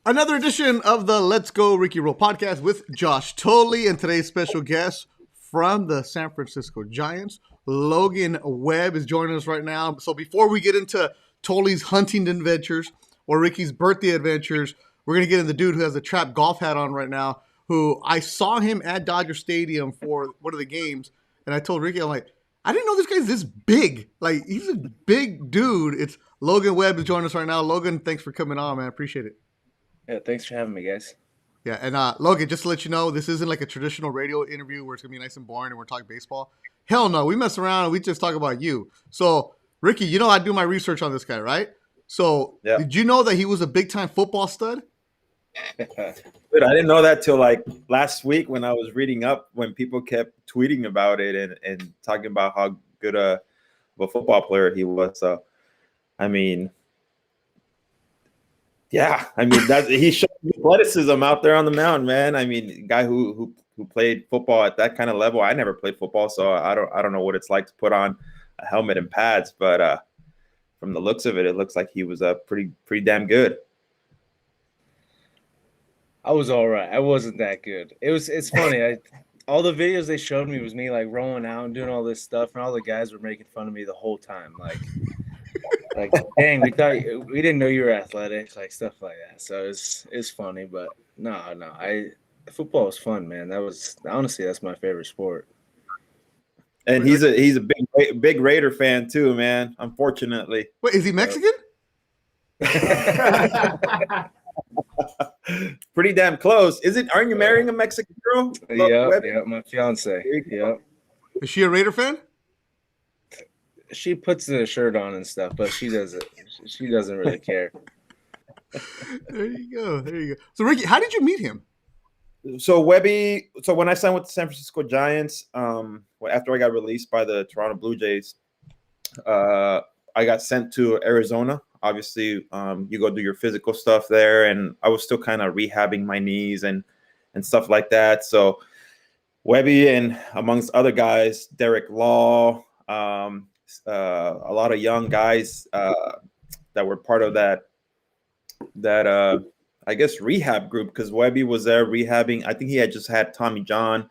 Another edition of the Let's Go Ricky Roll podcast with Josh Tolley and today's special guest from the San Francisco Giants, Logan Webb, is joining us right now. So before we get into Tolley's hunting adventures or Ricky's birthday adventures, we're going to get into the dude who has a trap golf hat on right now, who I saw him at Dodger Stadium for one of the games, and I told Ricky, I'm like, I didn't know this guy's this big. Like, he's a big dude. It's Logan Webb is joining us right now. Logan, thanks for coming on, man. I appreciate it. Yeah, thanks for having me, guys. Yeah, and Logan, just to let you know, this isn't like a traditional radio interview where it's going to be nice and boring and we're talking baseball. Hell no, we mess around and we just talk about you. So, Ricky, you know I do my research on this guy, right? So, Did you know that he was a big-time football stud? Dude, I didn't know that till like last week when I was reading up when people kept tweeting about it and talking about how good of a football player he was. So, I mean, yeah, I mean that he showed athleticism out there on the mound, man. I mean, a guy who played football at that kind of level. I never played football, so I don't know what it's like to put on a helmet and pads. But from the looks of it, it looks like he was pretty damn good. I was all right. I wasn't that good. It's funny. All the videos they showed me was me like rolling out and doing all this stuff, and all the guys were making fun of me the whole time. Like, dang, we didn't know you were athletic, like stuff like that. So it's funny, but no. Football was fun, man. Honestly, that's my favorite sport. And he's a big Raider fan too, man. Unfortunately. Wait, is he Mexican? Pretty damn close. Aren't you marrying a Mexican girl? Yeah, my fiance. Yeah. Is she a Raider fan? She puts the shirt on and stuff, but she doesn't really care. There you go. So Ricky, how did you meet him? So Webby, when I signed with the San Francisco Giants, after I got released by the Toronto Blue Jays, I got sent to Arizona. Obviously, you go do your physical stuff there, and I was still kind of rehabbing my knees and stuff like that. So Webby and amongst other guys, Derek Law, a lot of young guys that were part of that I guess rehab group, because Webby was there rehabbing. I think he had just had Tommy John,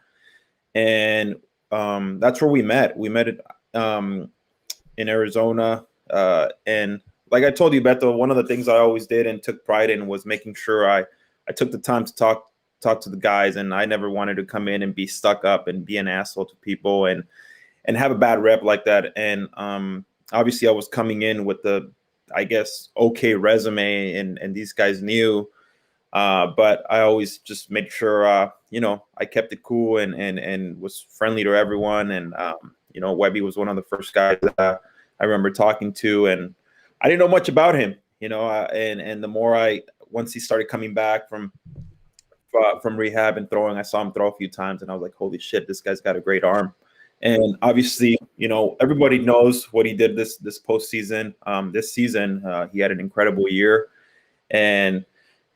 and that's where we met. We met in Arizona, and like I told you, Beto, one of the things I always did and took pride in was making sure I took the time to talk to the guys, and I never wanted to come in and be stuck up and be an asshole to people and have a bad rep like that. And obviously I was coming in with the, I guess, okay resume, and these guys knew, but I always just made sure, I kept it cool and was friendly to everyone. And, Webby was one of the first guys that I remember talking to, and I didn't know much about him, and the more once he started coming back from rehab and throwing, I saw him throw a few times, and I was like, holy shit, this guy's got a great arm. And obviously, everybody knows what he did this postseason. This season, he had an incredible year, and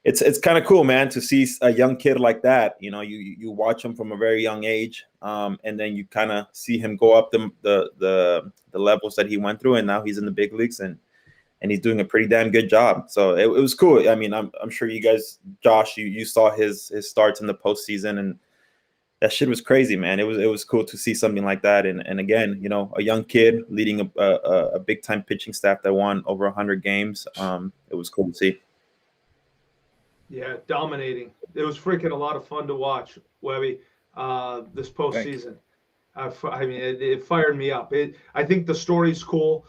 it's kind of cool, man, to see a young kid like that. You watch him from a very young age, and then you kind of see him go up the levels that he went through, and now he's in the big leagues, and he's doing a pretty damn good job. So it was cool. I mean, I'm sure you guys, Josh, you saw his starts in the postseason, and that shit was crazy, man. It was cool to see something like that. And again, a young kid leading a big time pitching staff that won over 100 games. It was cool to see. Yeah, dominating. It was freaking a lot of fun to watch, Webby, this postseason. I mean, it fired me up. I think the story's cool.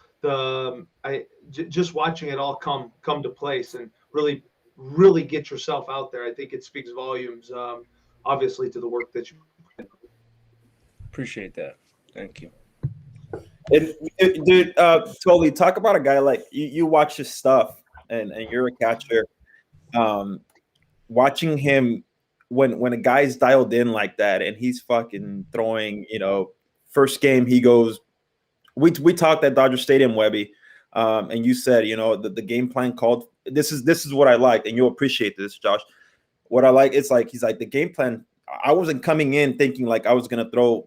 Just watching it all come to place and really get yourself out there. I think it speaks volumes, obviously, to the work that you put in. Appreciate that. Thank you. Dude, totally. Talk about a guy like you watch his stuff, and you're a catcher. Watching him when a guy's dialed in like that and he's fucking throwing, first game he goes. We talked at Dodger Stadium, Webby, and you said, the game plan called. This is what I liked, and you'll appreciate this, Josh. What I like, he's like the game plan. I wasn't coming in thinking like I was gonna throw,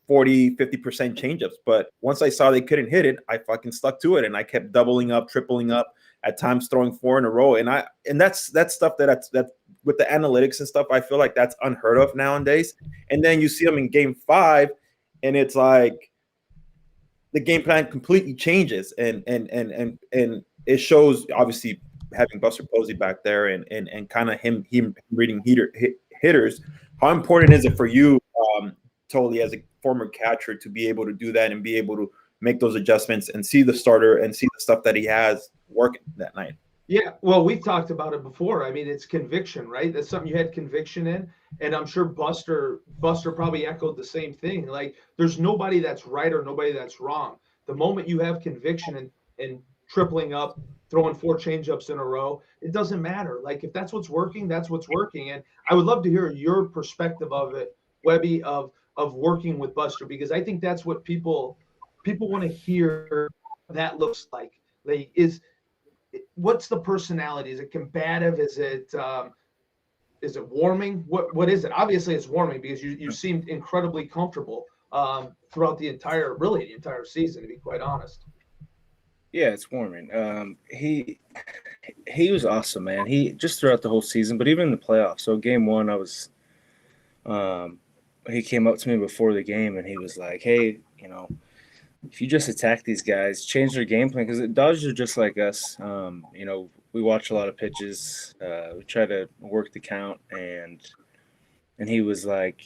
40, 50% changeups, but once I saw they couldn't hit it, I fucking stuck to it, and I kept doubling up, tripling up, at times throwing 4 in a row. And that's stuff that's with the analytics and stuff, I feel like that's unheard of nowadays. And then you see him in game 5, and it's like the game plan completely changes, and it shows, obviously, having Buster Posey back there and kind of him reading hitters. How important is it for you, totally, as a former catcher, to be able to do that and be able to make those adjustments and see the starter and see the stuff that he has working that night? Yeah, well, we've talked about it before. I mean, it's conviction, right? That's something you had conviction in, and I'm sure Buster probably echoed the same thing. Like, there's nobody that's right or nobody that's wrong. The moment you have conviction and tripling up, throwing 4 changeups in a row, it doesn't matter. Like, if that's what's working, that's what's working. And I would love to hear your perspective of it, Webby, of working with Buster, because I think that's what people want to hear. That looks like what's the personality? Is it combative? Is it warming? What is it? Obviously, it's warming because you seemed incredibly comfortable throughout the entire season, to be quite honest. Yeah, it's warming. He was awesome, man. He just throughout the whole season, but even in the playoffs. So game 1, I was, he came up to me before the game and he was like, "Hey, if you just attack these guys, change their game plan, because the Dodgers are just like us. We watch a lot of pitches. We try to work the count, and he was like,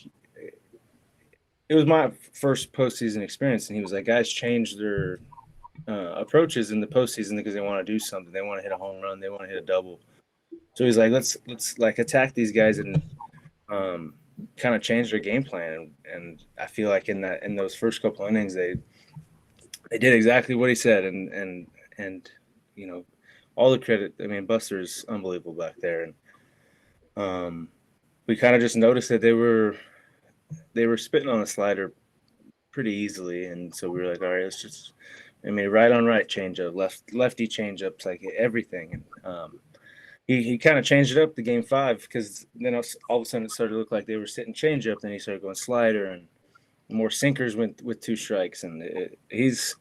it was my first postseason experience, and he was like, guys change their approaches in the postseason because they want to do something. They want to hit a home run. They want to hit a double. So he's like, let's like attack these guys and kind of change their game plan. And I feel like in those first couple innings, they did exactly what he said, and all the credit. I mean, Buster's unbelievable back there, and we kind of just noticed that they were spitting on a slider pretty easily, and so we were like, all right, let's just, right on right changeup, lefty changeups, like everything. And he kind of changed it up the game 5, because then all of a sudden it started to look like they were sitting changeup, then he started going slider and more sinkers with 2 strikes, and he's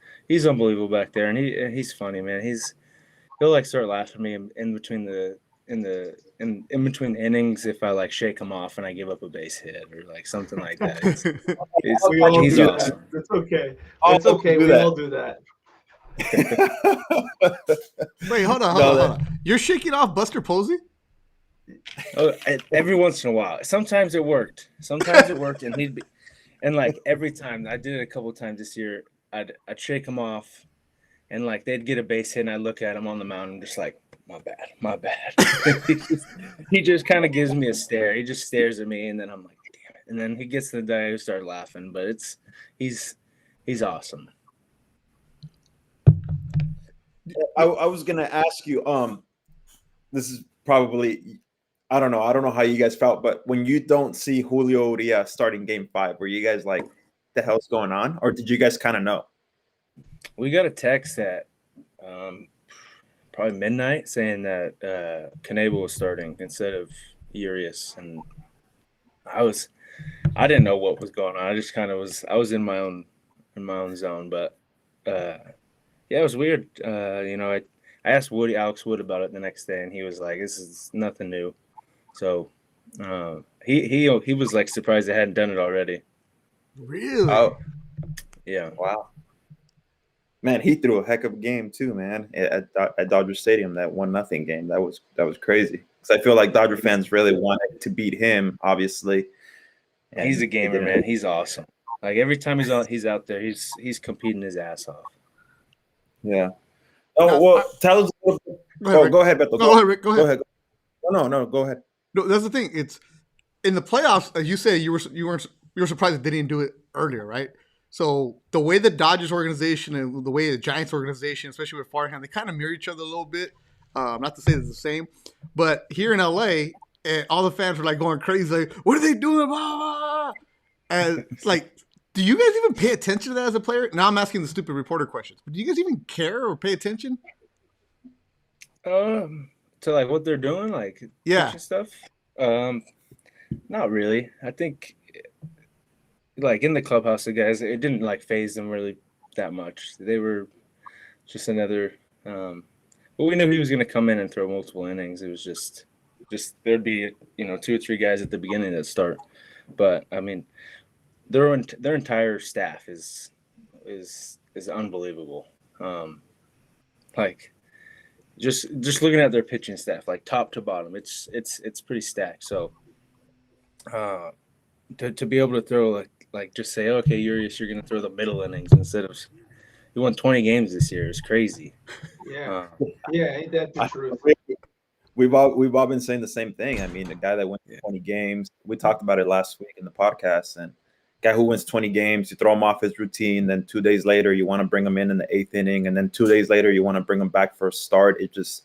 unbelievable back there, and he's funny, man. He'll like start laughing at me in between the innings if I like shake him off and I give up a base hit or like something like that. He's awesome. It's okay. It's okay. We all do that. Wait, hold on. You're shaking off Buster Posey? Oh, every once in a while. Sometimes it worked, and he'd be. And like every time, I did it a couple of times this year, I'd shake him off, and like they'd get a base hit, and I look at him on the mound, and I'm just like, my bad. He just kind of gives me a stare. He just stares at me, and then I'm like, damn it. And then he gets to the day, I start laughing. But he's awesome. I was gonna ask you. This is probably. I don't know how you guys felt, but when you don't see Julio Urias starting game 5, were you guys like, the hell's going on? Or did you guys kind of know? We got a text at probably midnight saying that Knebel was starting instead of Urias. And I didn't know what was going on. I just kind of I was in my own zone. But yeah, it was weird. I asked Alex Wood about it the next day, and he was like, this is nothing new. So he was like surprised they hadn't done it already. Really? Oh, yeah. Wow. Man, he threw a heck of a game too, man. At Dodger Stadium, that 1-0 game, that was crazy. Because I feel like Dodger fans really wanted to beat him, obviously. And he's a gamer, man. He's awesome. Like every time he's out there, he's competing his ass off. Yeah. Oh well, tell us. Go ahead, Beto. Go ahead, Rick. Go ahead. No, go ahead. No, that's the thing. It's in the playoffs. As you say, you were surprised that they didn't do it earlier, right? So the way the Dodgers organization and the way the Giants organization, especially with Farhan, they kind of mirror each other a little bit. Not to say it's the same, but here in LA, all the fans were like going crazy, like, "What are they doing?" Blah, blah, blah. And it's like, do you guys even pay attention to that as a player? Now I'm asking the stupid reporter questions, but do you guys even care or pay attention? To like what they're doing, like stuff. Not really. I think like in the clubhouse, the guys, it didn't like phase them really that much. They were just another But we knew he was going to come in and throw multiple innings. It was just there'd be 2 or 3 guys at the beginning that start. But I mean, their entire staff is unbelievable. Like just looking at their pitching staff, like top to bottom, it's pretty stacked. So to be able to throw like just say, okay, Urias, you're going to throw the middle innings instead of he won 20 games this year. It's crazy. Yeah, ain't that the truth? We've all been saying the same thing. I mean, the guy that went 20 games, we talked about it last week in the podcast, and guy who wins 20 games, you throw him off his routine, then 2 days later you want to bring him in the 8th inning, and then 2 days later you want to bring him back for a start. It's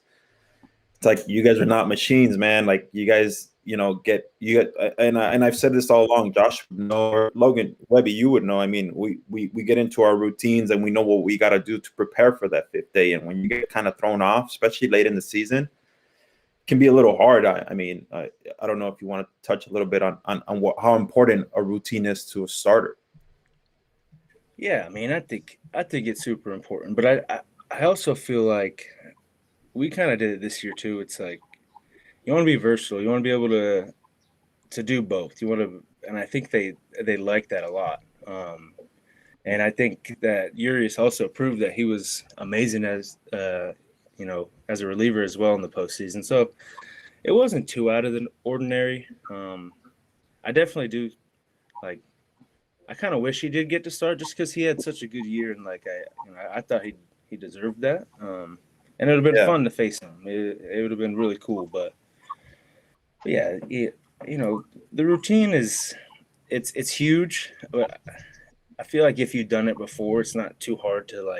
like you guys are not machines, man. Like you guys, and I've said this all along. Josh would know, or Logan Webby, you would know. I mean, we get into our routines and we know what we got to do to prepare for that 5th day, and when you get kind of thrown off, especially late in the season, can be a little hard. I mean, I don't know if you want to touch a little bit on how important a routine is to a starter. Yeah, I mean, I think it's super important, but I also feel like we kind of did it this year too. It's like you want to be versatile. You want to be able to do both. You want to, and I think they like that a lot. And I think that Urias also proved that he was amazing as as a reliever as well in the postseason. So it wasn't too out of the ordinary. I definitely do I kind of wish he did get to start just because he had such a good year, and I thought he deserved that. And it would have been fun to face him. It would have been really cool. But yeah, the routine it's huge. But I feel like if you've done it before, it's not too hard to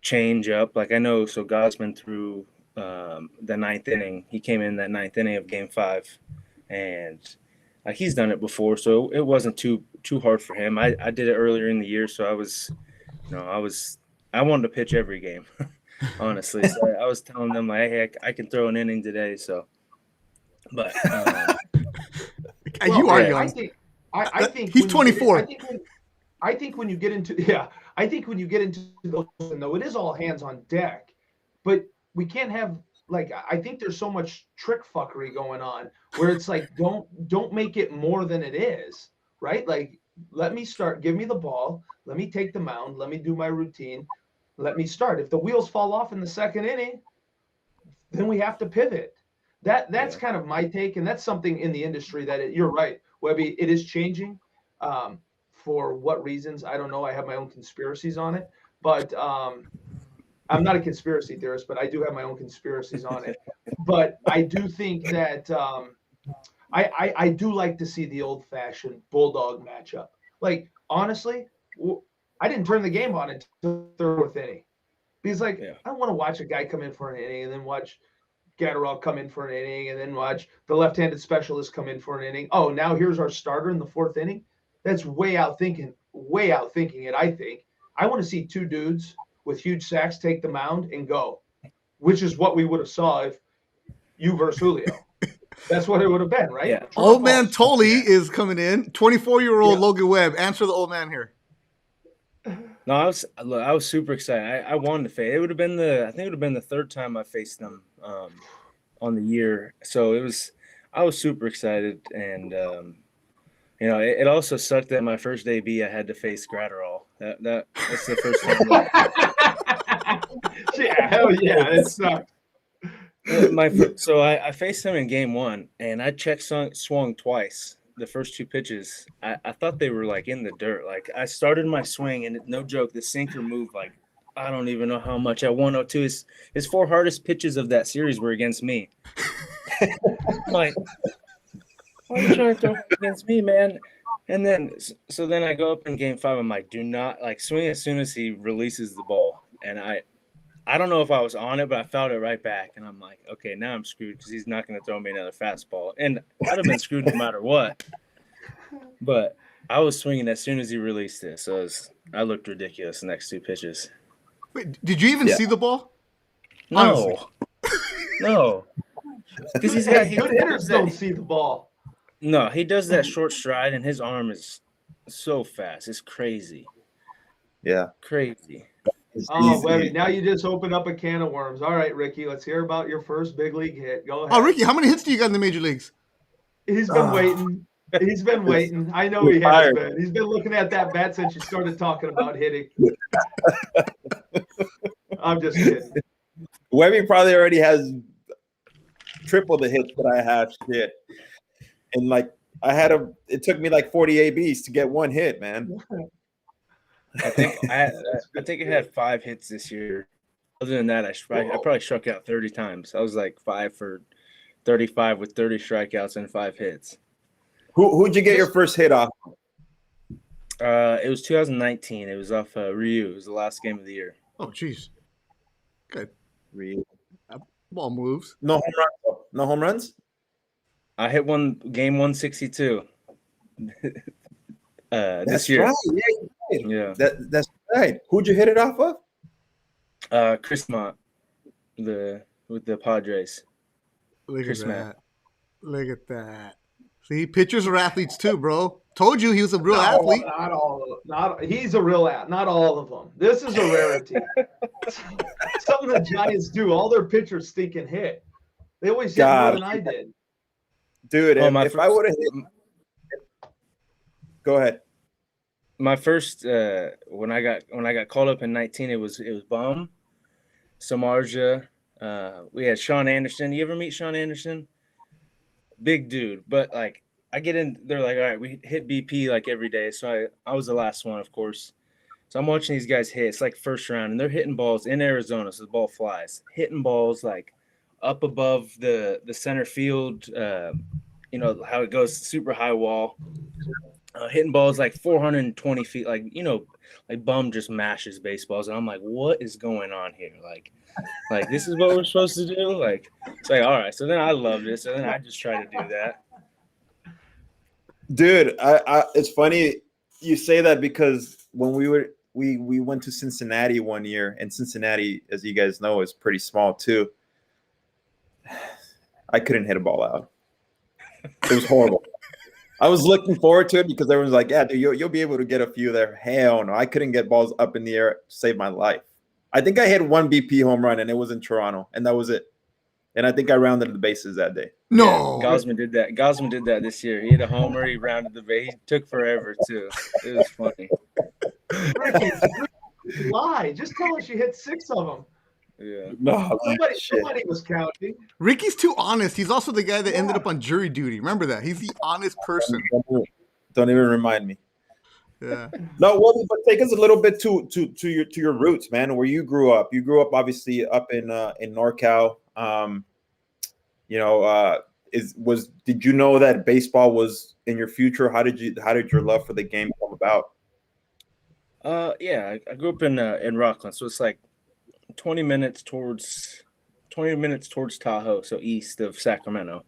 change up. Like I know, so Gosman threw the 9th inning. He came in that 9th inning of Game 5, and he's done it before, so it wasn't too hard for him. I did it earlier in the year, so I wanted to pitch every game, honestly. So I was telling them hey, I can throw an inning today. So, but you are young. I think he's 24. I think when you get into those, though, it is all hands on deck, but we can't have I think there's so much trick fuckery going on where it's like don't make it more than it is, right? Like let me start, give me the ball, let me take the mound, let me do my routine, let me start. If the wheels fall off in the 2nd inning, then we have to pivot. That's kind of my take, and that's something in the industry that you're right, Webby, it is changing. For what reasons, I don't know. I have my own conspiracies on it, but I'm not a conspiracy theorist, but I do have my own conspiracies on it. But I do think that I do like to see the old-fashioned bulldog matchup. Like honestly, I didn't turn the game on until the 4th inning because I don't want to watch a guy come in for an inning and then watch Gatterall come in for an inning and then watch the left-handed specialist come in for an inning. Oh, now here's our starter in the 4th inning. That's way out thinking it. I think I want to see 2 dudes with huge sacks take the mound and go, which is what we would have saw if you versus Julio. That's what it would have been, right? Yeah. Old man Tully is coming in. 24-year-old Logan Webb. Answer the old man here. No, I was super excited. I wanted to face. It would have been I think it would have been the 3rd time I faced them on the year. So I was super excited, and it also sucked that my first AB I had to face Gratterall. That's the first time. Yeah, hell yeah, it sucked. So I faced him in Game 1, and I swung twice. The first 2 pitches, I thought they were in the dirt. I started my swing, and no joke, the sinker moved I don't even know how much at 102. His 4 hardest pitches of that series were against me. I'm like, why are you trying to throw against me, man? And then then I go up in Game 5. I'm like, do not swing as soon as he releases the ball. And I don't know if I was on it, but I felt it right back. And I'm like, okay, now I'm screwed because he's not going to throw me another fastball. And I'd have been screwed no matter what. But I was swinging as soon as he released it. So I looked ridiculous the next 2 pitches. Wait, did you even see the ball? No. No. Because good hitters don't see the ball. No, he does that short stride, and his arm is so fast. It's crazy. Yeah. Crazy. Oh, Webby, now you just opened up a can of worms. All right, Ricky, let's hear about your first big league hit. Go ahead. Oh, Ricky, how many hits do you got in the major leagues? He's been waiting. He's been waiting. I know he has been. He's been looking at that bat since you started talking about hitting. I'm just kidding. Webby probably already has triple the hits that I have. Shit. And like it took me like 40 ABs to get one hit, man. I think I had 5 hits this year. Other than that, I probably struck out 30 times. I was like 5 for 35 with 30 strikeouts and 5 hits. Who'd you get your first hit off? It was 2019. It was off Ryu. It was the last game of the year. Oh, jeez. Good. Ryu. Ball moves. No home runs. No home runs. I hit game 162. This year. Right. Yeah. That's right. Who'd you hit it off of? Chris Mott, with the Padres. Look at that. Look at that. See, pitchers are athletes too, bro. Told you he was a real athlete. Not all of them. He's a real athlete. Not all of them. This is a rarity. Some of the Giants do. All their pitchers stinking hit. They always hit more than I did. Dude, if I would have hit, go ahead. My first when I got called up in 19, it was Bum, Samardzija. We had Sean Anderson. You ever meet Sean Anderson? Big dude, but like I get in, they're like, all right, we hit BP like every day. So I was the last one, of course. So I'm watching these guys hit. It's like first round, and they're hitting balls in Arizona, so the ball flies. Hitting balls like up above the center field. You know how it goes, super high wall. Hitting balls like 420 feet, like Bum just mashes baseballs, and I'm like, what is going on here? Like this is what we're supposed to do? Like, it's like, all right. So then I loved it. So then I just try to do that. Dude, I it's funny you say that because when we went to Cincinnati one year, and Cincinnati, as you guys know, is pretty small too. I couldn't hit a ball out. It was horrible. I was looking forward to it because everyone's like, yeah, dude, you'll be able to get a few there. Hell no, I couldn't get balls up in the air to save my life. I think I hit one BP home run, and it was in Toronto, and that was it. And I think I rounded the bases that day. No. Yeah, Gosman did that. Gosman did that this year. He hit a homer. He rounded the base. He took forever, too. It was funny. Ricky, lie. Just tell us you hit 6 of them. Yeah. No, somebody was counting. Ricky's too honest. He's also the guy that ended up on jury duty. Remember that. He's the honest person. Don't even remind me. Yeah. No, well, but take us a little bit to your roots, man. Where you grew up. You grew up obviously up in NorCal. Did you know that baseball was in your future? How did your love for the game come about? Yeah, I grew up in Rockland, so it's like 20 minutes towards Tahoe, so east of Sacramento.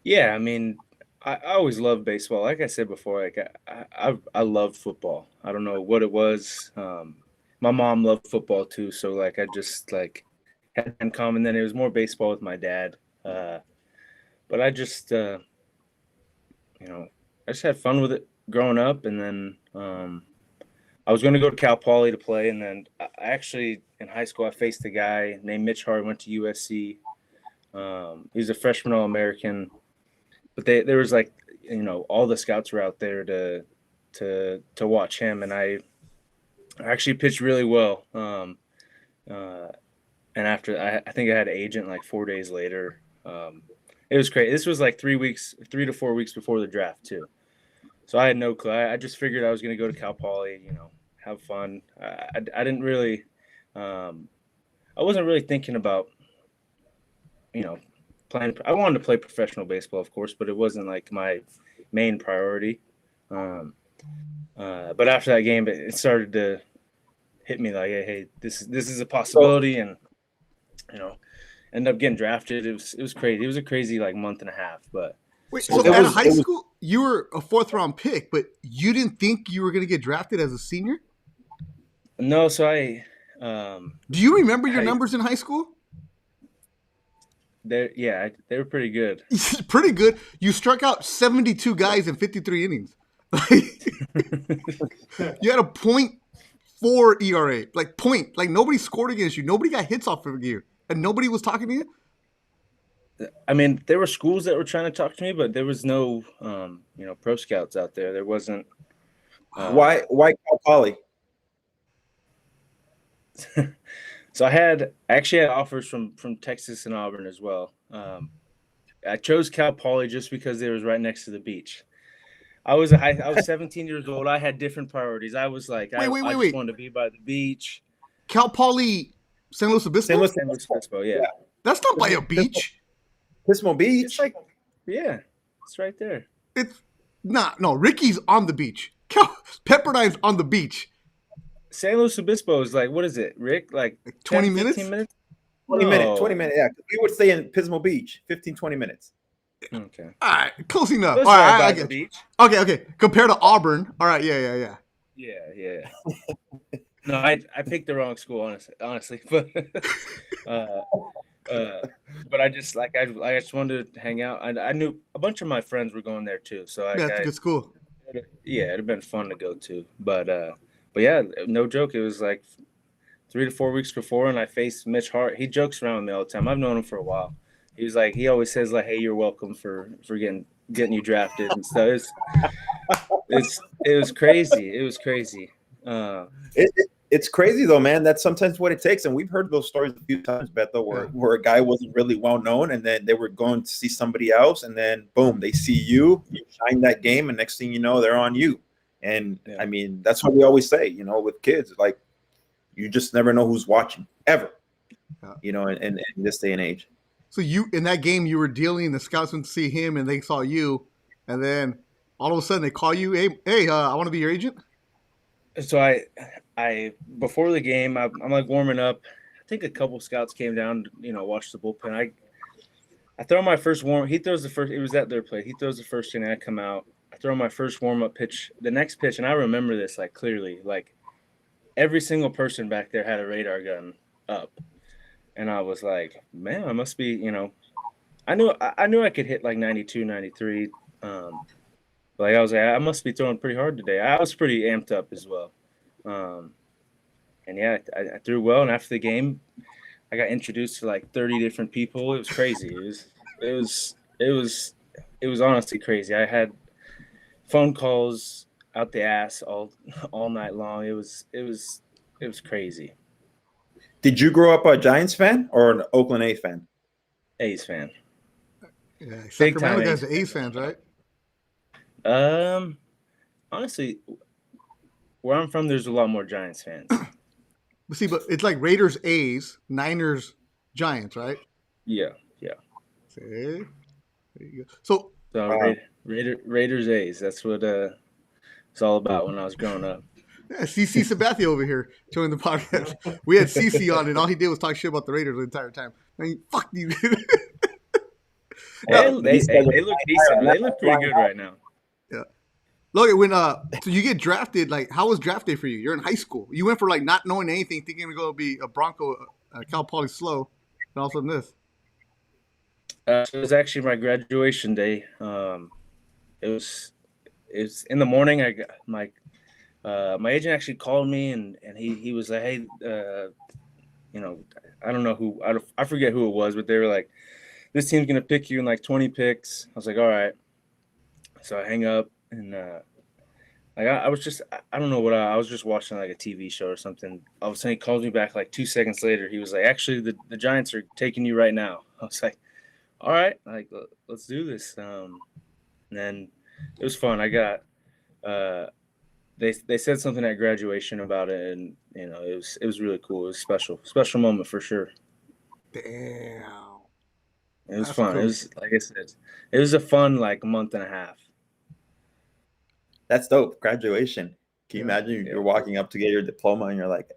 Yeah, I mean, I always loved baseball. Like I said before, like I loved football. I don't know what it was. My mom loved football too, so like I just like had in common. Then it was more baseball with my dad. But I just I just had fun with it growing up, and then I was going to go to Cal Poly to play, and then I actually in high school I faced a guy named Mitch Hart, went to USC. He's a freshman All-American, but there was like all the scouts were out there to watch him, and I actually pitched really well. And after I think I had an agent like 4 days later. It was crazy. This was like 3 to 4 weeks before the draft too. So I had no clue. I just figured I was going to go to Cal Poly, have fun. I didn't really, I wasn't really thinking about, playing. I wanted to play professional baseball, of course, but it wasn't like my main priority. But after that game, it started to hit me like, hey, this is a possibility, and ended up getting drafted. It was crazy. It was a crazy like month and a half, but. Wait, so at high school, you were a 4th round pick, but you didn't think you were going to get drafted as a senior? No, so I. Do you remember your numbers in high school? They were pretty good. Pretty good. You struck out 72 guys in 53 innings. You had a .4 ERA, like point, like nobody scored against you, nobody got hits off of you, and nobody was talking to you. I mean, there were schools that were trying to talk to me, but there was no, pro scouts out there. There wasn't. Why Cal Poly? So I actually had offers from Texas and Auburn as well. I chose Cal Poly just because it was right next to the beach. I was 17 years old. I had different priorities. I was like, I just wanted to be by the beach. Cal Poly, San Luis Obispo. San Luis Obispo, yeah. That's not by a beach. Pismo Beach. It's like, yeah, it's right there. It's not. No, Ricky's on the beach. Pepperdine's on the beach. San Luis Obispo is like, what is it, Rick? Like 20 10, minutes? 15 minutes? 20 No. minutes. 20 minutes. Yeah, we would stay in Pismo Beach. 15, 20 minutes. Okay. All right, close enough. Those All are right, by I the get beach. Okay. Compared to Auburn, all right, yeah. Yeah. No, I picked the wrong school, honestly, but but I just wanted to hang out. I knew a bunch of my friends were going there too, so Yeah, it's a good school. Yeah, it'd have been fun to go to, but yeah, no joke. It was like 3 to 4 weeks before, and I faced Mitch Hart. He jokes around with me all the time. I've known him for a while. He always says like, "Hey, you're welcome for getting you drafted and stuff." It was crazy. It was crazy. It's crazy though, man. That's sometimes what it takes, and we've heard those stories a few times, Beto, where a guy wasn't really well known, and then they were going to see somebody else, and then boom, they see you shine that game, and next thing you know, they're on you. And I mean, that's what we always say, with kids, like you just never know who's watching ever, in this day and age. So you in that game, you were dealing. The scouts went to see him, and they saw you, and then all of a sudden they call you. Hey, I want to be your agent. So I before the game, I'm like warming up. I think a couple scouts came down, watch the bullpen. I throw my first warm. He throws the first. It was at their plate. He throws the first inning. I come out. I throw my first warm up pitch. The next pitch, and I remember this like clearly. Like every single person back there had a radar gun up, and I was like, man, I must be. I knew I could hit like 92, 93. Like I was like, I must be throwing pretty hard today. I was pretty amped up as well. And yeah, I threw well. And after the game, I got introduced to like 30 different people. It was crazy. It was honestly crazy. I had phone calls out the ass all night long. It was crazy. Did you grow up a Giants fan or an Oakland A's fan? A's fan. Yeah, Sacramento guys are A's fans, right? Honestly, where I'm from, there's a lot more Giants fans. But it's like Raiders, A's, Niners, Giants, right? Yeah. See? There you go. So Raiders, A's. That's what it's all about when I was growing up. Yeah, CC Sabathia over here joining the podcast. We had CC on, and all he did was talk shit about the Raiders the entire time. I mean, fuck you. They look decent. They look pretty good right now. Yeah. Logan, so you get drafted, like, how was draft day for you? You're in high school. You went for, like, not knowing anything, thinking you're going to be a Bronco, Cal Poly slow, and all of a sudden this. It was actually my graduation day. It was in the morning. I got my agent actually called me, and he was like, hey, I don't know who, I forget who it was, but they were like, this team's going to pick you in like 20 picks. I was like, all right. So I hang up, and I was just, I don't know what I was just watching like a TV show or something. All of a sudden he calls me back like 2 seconds later. He was like, actually, the Giants are taking you right now. I was like, all right, like, let's do this. And then it was fun. I got, they said something at graduation about it, and it was really cool. It was special moment for sure. Damn. It was fun. Cool. It was, like I said, it was a fun like month and a half. That's dope. Graduation. Can you imagine you're walking up to get your diploma and you're like,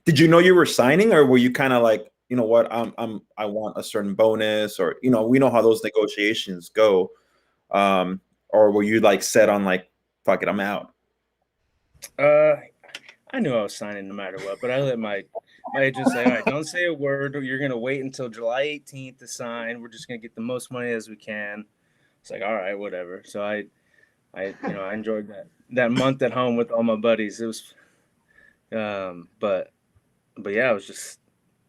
did you know you were signing, or were you kind of like, you know what, I want a certain bonus, or we know how those negotiations go, or were you like set on like, fuck it, I'm out? I knew I was signing no matter what, but I let my agent say, all right, don't say a word, or you're gonna wait until July 18th to sign. We're just gonna get the most money as we can. It's like, all right, whatever. So I enjoyed that month at home with all my buddies. It was, but yeah, it was just,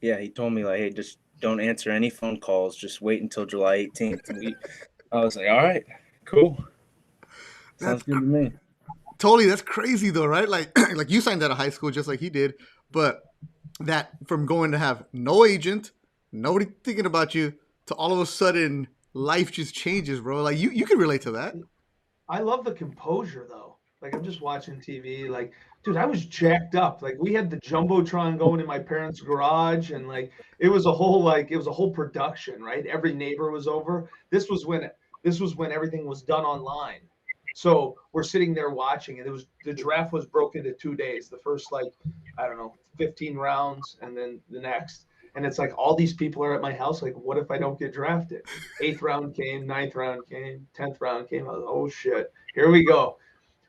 yeah. He told me like, hey, just don't answer any phone calls. Just wait until July 18th. And I was like, all right, cool. Sounds good to me. Totally, that's crazy though, right? Like, like you signed out of high school just like he did, but that from going to have no agent, nobody thinking about you, to all of a sudden life just changes, bro. Like you can relate to that. I love the composure though. Like I'm just watching TV. Like, dude, I was jacked up. Like we had the jumbotron going in my parents' garage, and like it was a whole production, right? Every neighbor was over. This was when everything was done online. So we're sitting there watching, and the draft was broken into 2 days. The first I don't know, 15 rounds, and then the next. And it's like all these people are at my house. Like, what if I don't get drafted? 8th round came, 9th round came, 10th round came. I was, oh shit, here we go.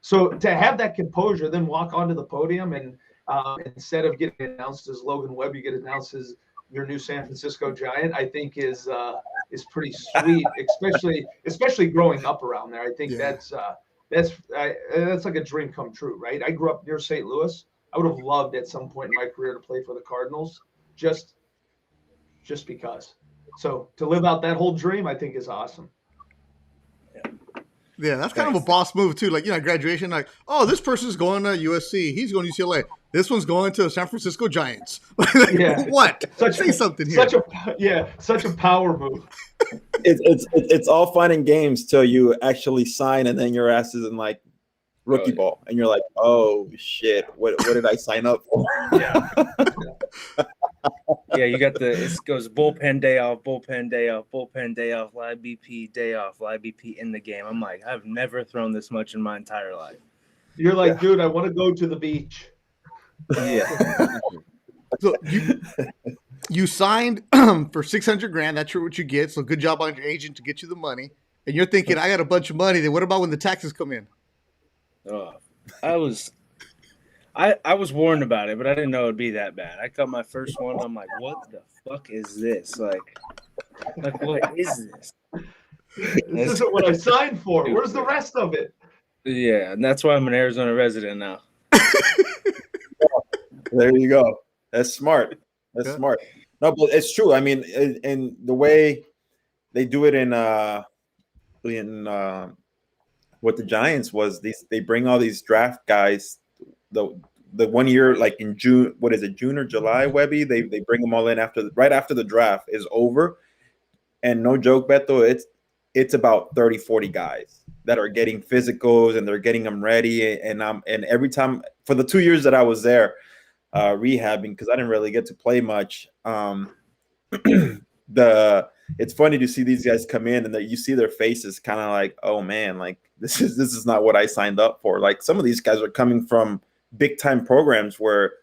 So to have that composure, then walk onto the podium, and instead of getting announced as Logan Webb, you get announced as your new San Francisco Giant. I think is pretty sweet, especially growing up around there. I think that's like a dream come true, right? I grew up near St. Louis. I would have loved at some point in my career to play for the Cardinals, just because. So to live out that whole dream, I think is awesome. Yeah, that's kind of a boss move too. Like, graduation, like, oh, this person's going to USC. He's going to UCLA. This one's going to the San Francisco Giants. Yeah. What? Say something here. Such a power move. It's all fun and games till you actually sign, and then your ass is in like rookie ball, and you're like, oh shit, what did I sign up for? Yeah. Yeah, you got it goes bullpen day off, bullpen day off, bullpen day off, live BP day off, live BP in the game. I'm like, I've never thrown this much in my entire life. You're like, dude, I want to go to the beach. Yeah. So you signed for $600,000. That's what you get. So good job on your agent to get you the money. And you're thinking, I got a bunch of money. Then what about when the taxes come in? I was warned about it, but I didn't know it'd be that bad. I got my first one. I'm like, what the fuck is this? Like what is this? This isn't what I signed for. Where's the rest of it? Yeah, and that's why I'm an Arizona resident now. There you go. That's smart. That's smart. No, but it's true. I mean, in the way they do it in what the Giants was, they bring all these draft guys. The 1 year, like in June, what is it, June or July, Webby? They bring them all in right after the draft is over. And no joke, Beto, it's about 30, 40 guys that are getting physicals, and they're getting them ready. And every time for the 2 years that I was there rehabbing, because I didn't really get to play much, it's funny to see these guys come in, and that you see their faces kind of like, oh man, like this is not what I signed up for. Like some of these guys are coming from big time programs where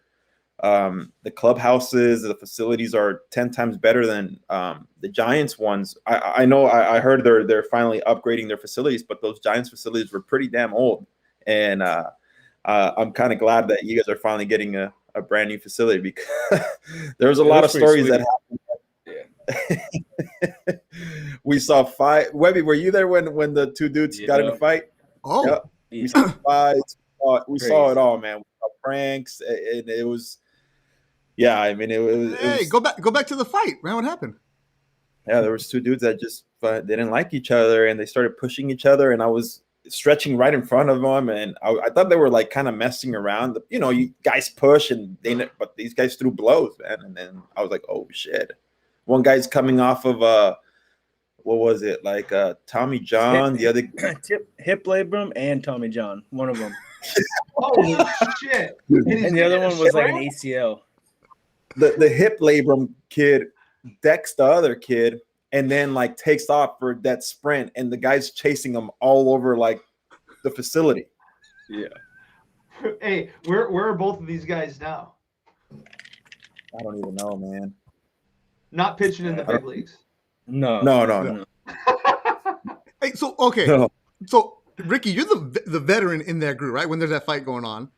the clubhouses, the facilities are 10 times better than the Giants ones. I know I heard they're finally upgrading their facilities, but those Giants facilities were pretty damn old. And I'm kind of glad that you guys are finally getting a brand new facility, because there's a lot of stories that happened. Yeah. We saw fight. Webby, were you there when the two dudes got in a fight? Oh, yep. We saw fights. We saw it all, man. We saw pranks, and it was, yeah. I mean, it was. Hey, go back to the fight, man. What happened? Yeah, there was two dudes that just they didn't like each other, and they started pushing each other, and I was stretching right in front of them, and I thought they were like kind of messing around. You guys push, but these guys threw blows, man, and then I was like, oh shit. One guy's coming off of what was it, like Tommy John? The other hip labrum and Tommy John, one of them. Holy shit! And the other one was like an ACL. The hip labrum kid decks the other kid, and then like takes off for that sprint, and the guy's chasing him all over like the facility. Yeah. Hey, where are both of these guys now? I don't even know, man. Not pitching in the big leagues. No. Hey, so okay, No. So Ricky, you're the veteran in that group, right? When there's that fight going on,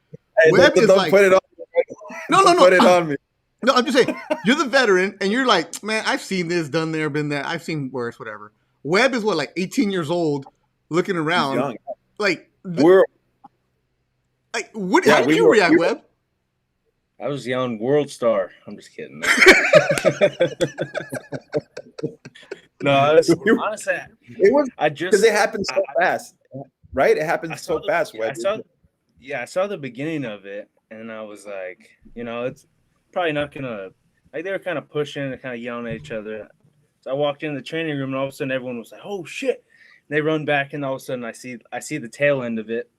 Hey, Webb is don't like, put it on me. No, Put it on me. No, I'm just saying, you're the veteran, and you're like, man, I've seen this, done there, been there. I've seen worse, whatever. Webb is what, like 18 years old, looking around. He's young. Like, Like, how did you react, Webb? I was yelling "World Star." I'm just kidding. No, honestly, it was because it happened so fast, right? It happened so fast. I saw the beginning of it, and I was like, it's probably not gonna. Like, they were kind of pushing and kind of yelling at each other. So I walked in the training room, and all of a sudden, everyone was like, "Oh shit!" And they run back, and all of a sudden, I see the tail end of it.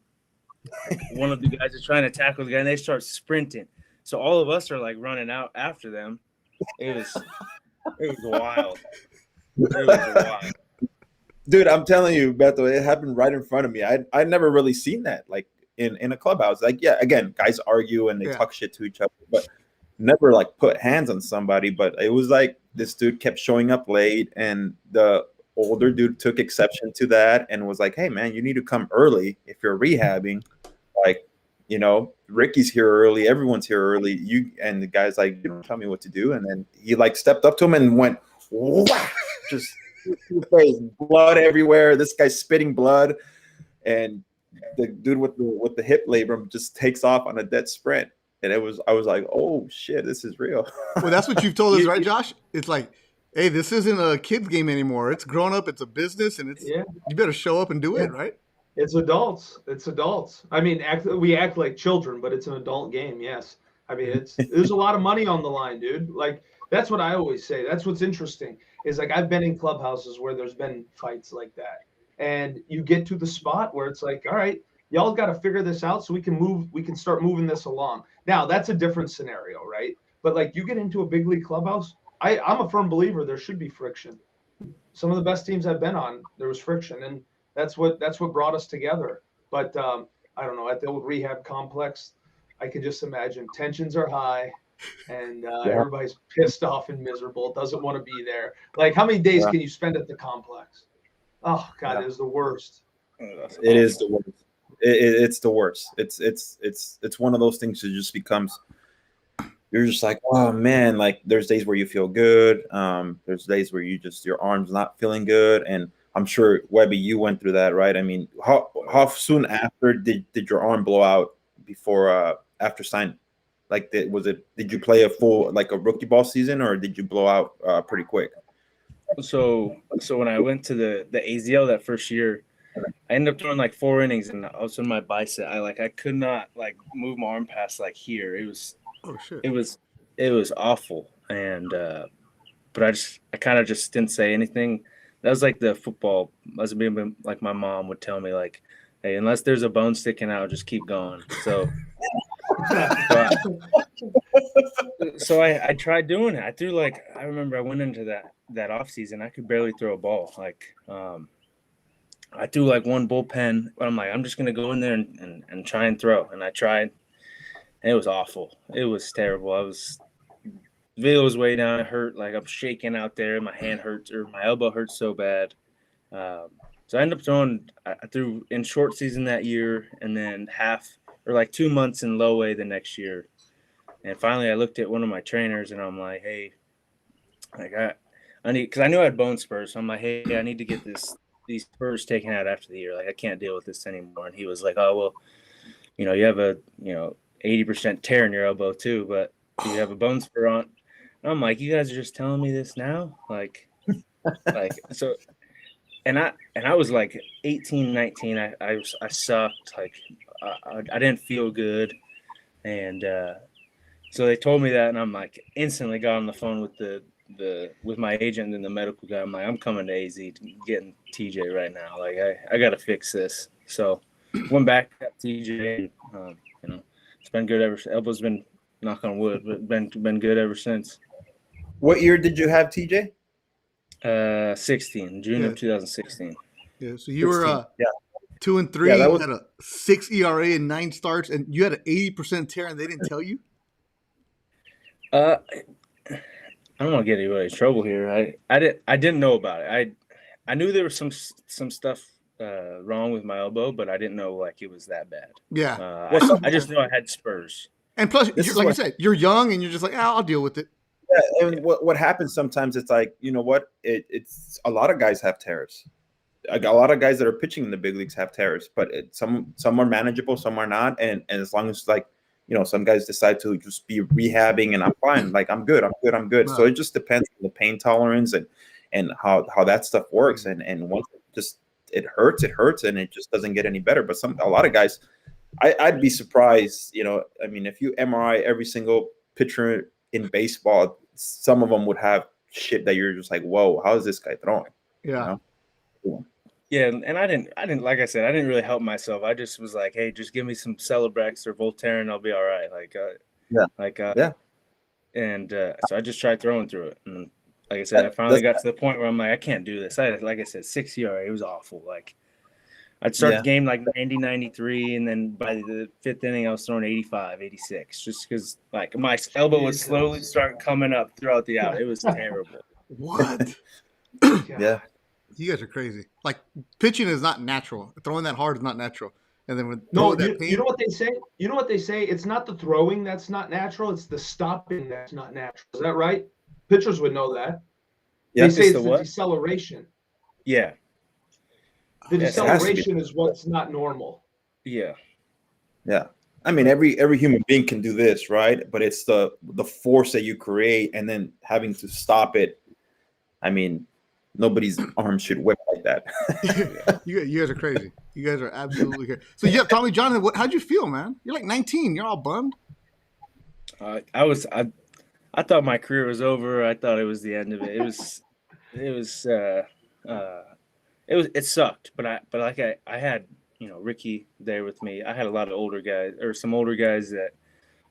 One of the guys is trying to tackle the guy, and they start sprinting. So all of us are like running out after them. It was wild. It was wild. Dude, I'm telling you, Beto, it happened right in front of me. I'd never really seen that, like in a clubhouse. Like, yeah, again, guys argue and they talk shit to each other, but never like put hands on somebody. But it was like this dude kept showing up late, and the older dude took exception to that and was like, "Hey, man, you need to come early if you're rehabbing. Like, Ricky's here early, everyone's here early. And the guy's like, you don't tell me what to do." And then he like stepped up to him and went, "Wow!" Just face, blood everywhere. This guy's spitting blood, and the dude with the hip labrum just takes off on a dead sprint. And I was like, "Oh shit, this is real." Well, that's what you've told us, right, Josh? It's like, hey, this isn't a kid's game anymore. It's grown up. It's a business, and you better show up and do it, right? It's adults. I mean, we act like children, but it's an adult game. Yes. I mean, there's a lot of money on the line, dude. Like, that's what I always say. That's what's interesting is, like, I've been in clubhouses where there's been fights like that, and you get to the spot where it's like, all right, y'all got to figure this out so we can start moving this along. Now, that's a different scenario, right? But like, you get into a big league clubhouse, I'm a firm believer there should be friction. Some of the best teams I've been on, there was friction, and that's what brought us together. But I don't know, at the old rehab complex, I can just imagine tensions are high, and everybody's pissed off and miserable, doesn't want to be there. Like, how many days can you spend at the complex? Oh God, it is the worst. It is the worst. It's the worst. It's one of those things that just becomes, you're just like, oh man, like there's days where you feel good. There's days where your arm's not feeling good. And I'm sure, Webby, you went through that, right? I mean, how soon after did your arm blow out before after signing? Like, did you play a full, like a rookie ball season, or did you blow out pretty quick? So when I went to the AZL that first year, I ended up throwing like 4 innings, and all of a sudden my bicep, I could not like move my arm past like here. It was it was awful. And but I kind of just didn't say anything. That was like the football, as being like my mom would tell me, like, hey, unless there's a bone sticking out, just keep going. So so I tried doing it. I remember I went into that off season, I could barely throw a ball. Like, I threw like one bullpen, but I'm like, I'm just gonna go in there and try and throw. And I tried, and it was awful. It was terrible. Velo was way down. It hurt. Like, I'm shaking out there. My hand hurts, or my elbow hurts so bad. So I ended up throwing. I threw in short season that year, and then 2 months in low A the next year. And finally, I looked at one of my trainers, and I'm like, hey, like I need, because I knew I had bone spurs. So I'm like, hey, I need to get these spurs taken out after the year. Like, I can't deal with this anymore. And he was like, oh, well, you have a 80% tear in your elbow too, but you have a bone spur on. And I'm like, you guys are just telling me this now? Like so. And I was like 18, 19. I sucked. Like, I didn't feel good. And so they told me that, and I'm like, instantly got on the phone with my agent and the medical guy. I'm like, I'm coming to AZ, getting TJ right now. Like, I got to fix this. So went back, got TJ. It's been good ever since. Elbow's been, knock on wood, but been good ever since. What year did you have TJ? 16, June of 2016. Yeah, so you were 2-3. You had a 6 ERA and 9 starts, and you had an 80% tear, and they didn't tell you? I don't want to get anybody in trouble here. I didn't know about it. I knew there was some stuff wrong with my elbow, but I didn't know like it was that bad. Yeah. I just knew I had spurs. And plus, like I said, you're young, and you're just like, I'll deal with it. Yeah, and what happens sometimes, it's like, you know what? It's a lot of guys have tears. a lot of guys that are pitching in the big leagues have tears, but some are manageable, some are not, and as long as like some guys decide to just be rehabbing, and I'm fine, like I'm good. So it just depends on the pain tolerance and how that stuff works, and once it hurts, and it just doesn't get any better. But a lot of guys, I'd be surprised, I mean, if you MRI every single pitcher in baseball, some of them would have shit that you're just like, whoa, how is this guy throwing? Yeah. Yeah, and I didn't like I said, I didn't really help myself. I just was like, hey, just give me some Celebrex or Voltaren, I'll be all right. So I just tried throwing through it, and like I said, I finally got to the point where I'm like, I can't do this. Like I said, 6 ERA, it was awful. Like I'd start the game like 90, 93, and then by the 5th inning, I was throwing 85, 86, just because like my elbow would slowly start coming up throughout the out. It was terrible. What? Yeah. You guys are crazy. Like pitching is not natural. Throwing that hard is not natural. And then you know what they say? You know what they say? It's not the throwing that's not natural. It's the stopping that's not natural. Is that right? Pitchers would know that. Yeah, they say it's the deceleration. Yeah. The deceleration is what's not normal. Yeah. Yeah. I mean, every human being can do this, right? But it's the force that you create and then having to stop it. I mean, nobody's arm should whip like that. You guys are crazy. You guys are absolutely crazy. So yeah, Tommy John, how'd you feel, man? You're like 19. You're all bummed. I thought my career was over. I thought it was the end of it. It sucked, but I had, Ricky there with me. I had a lot of older guys, or some older guys that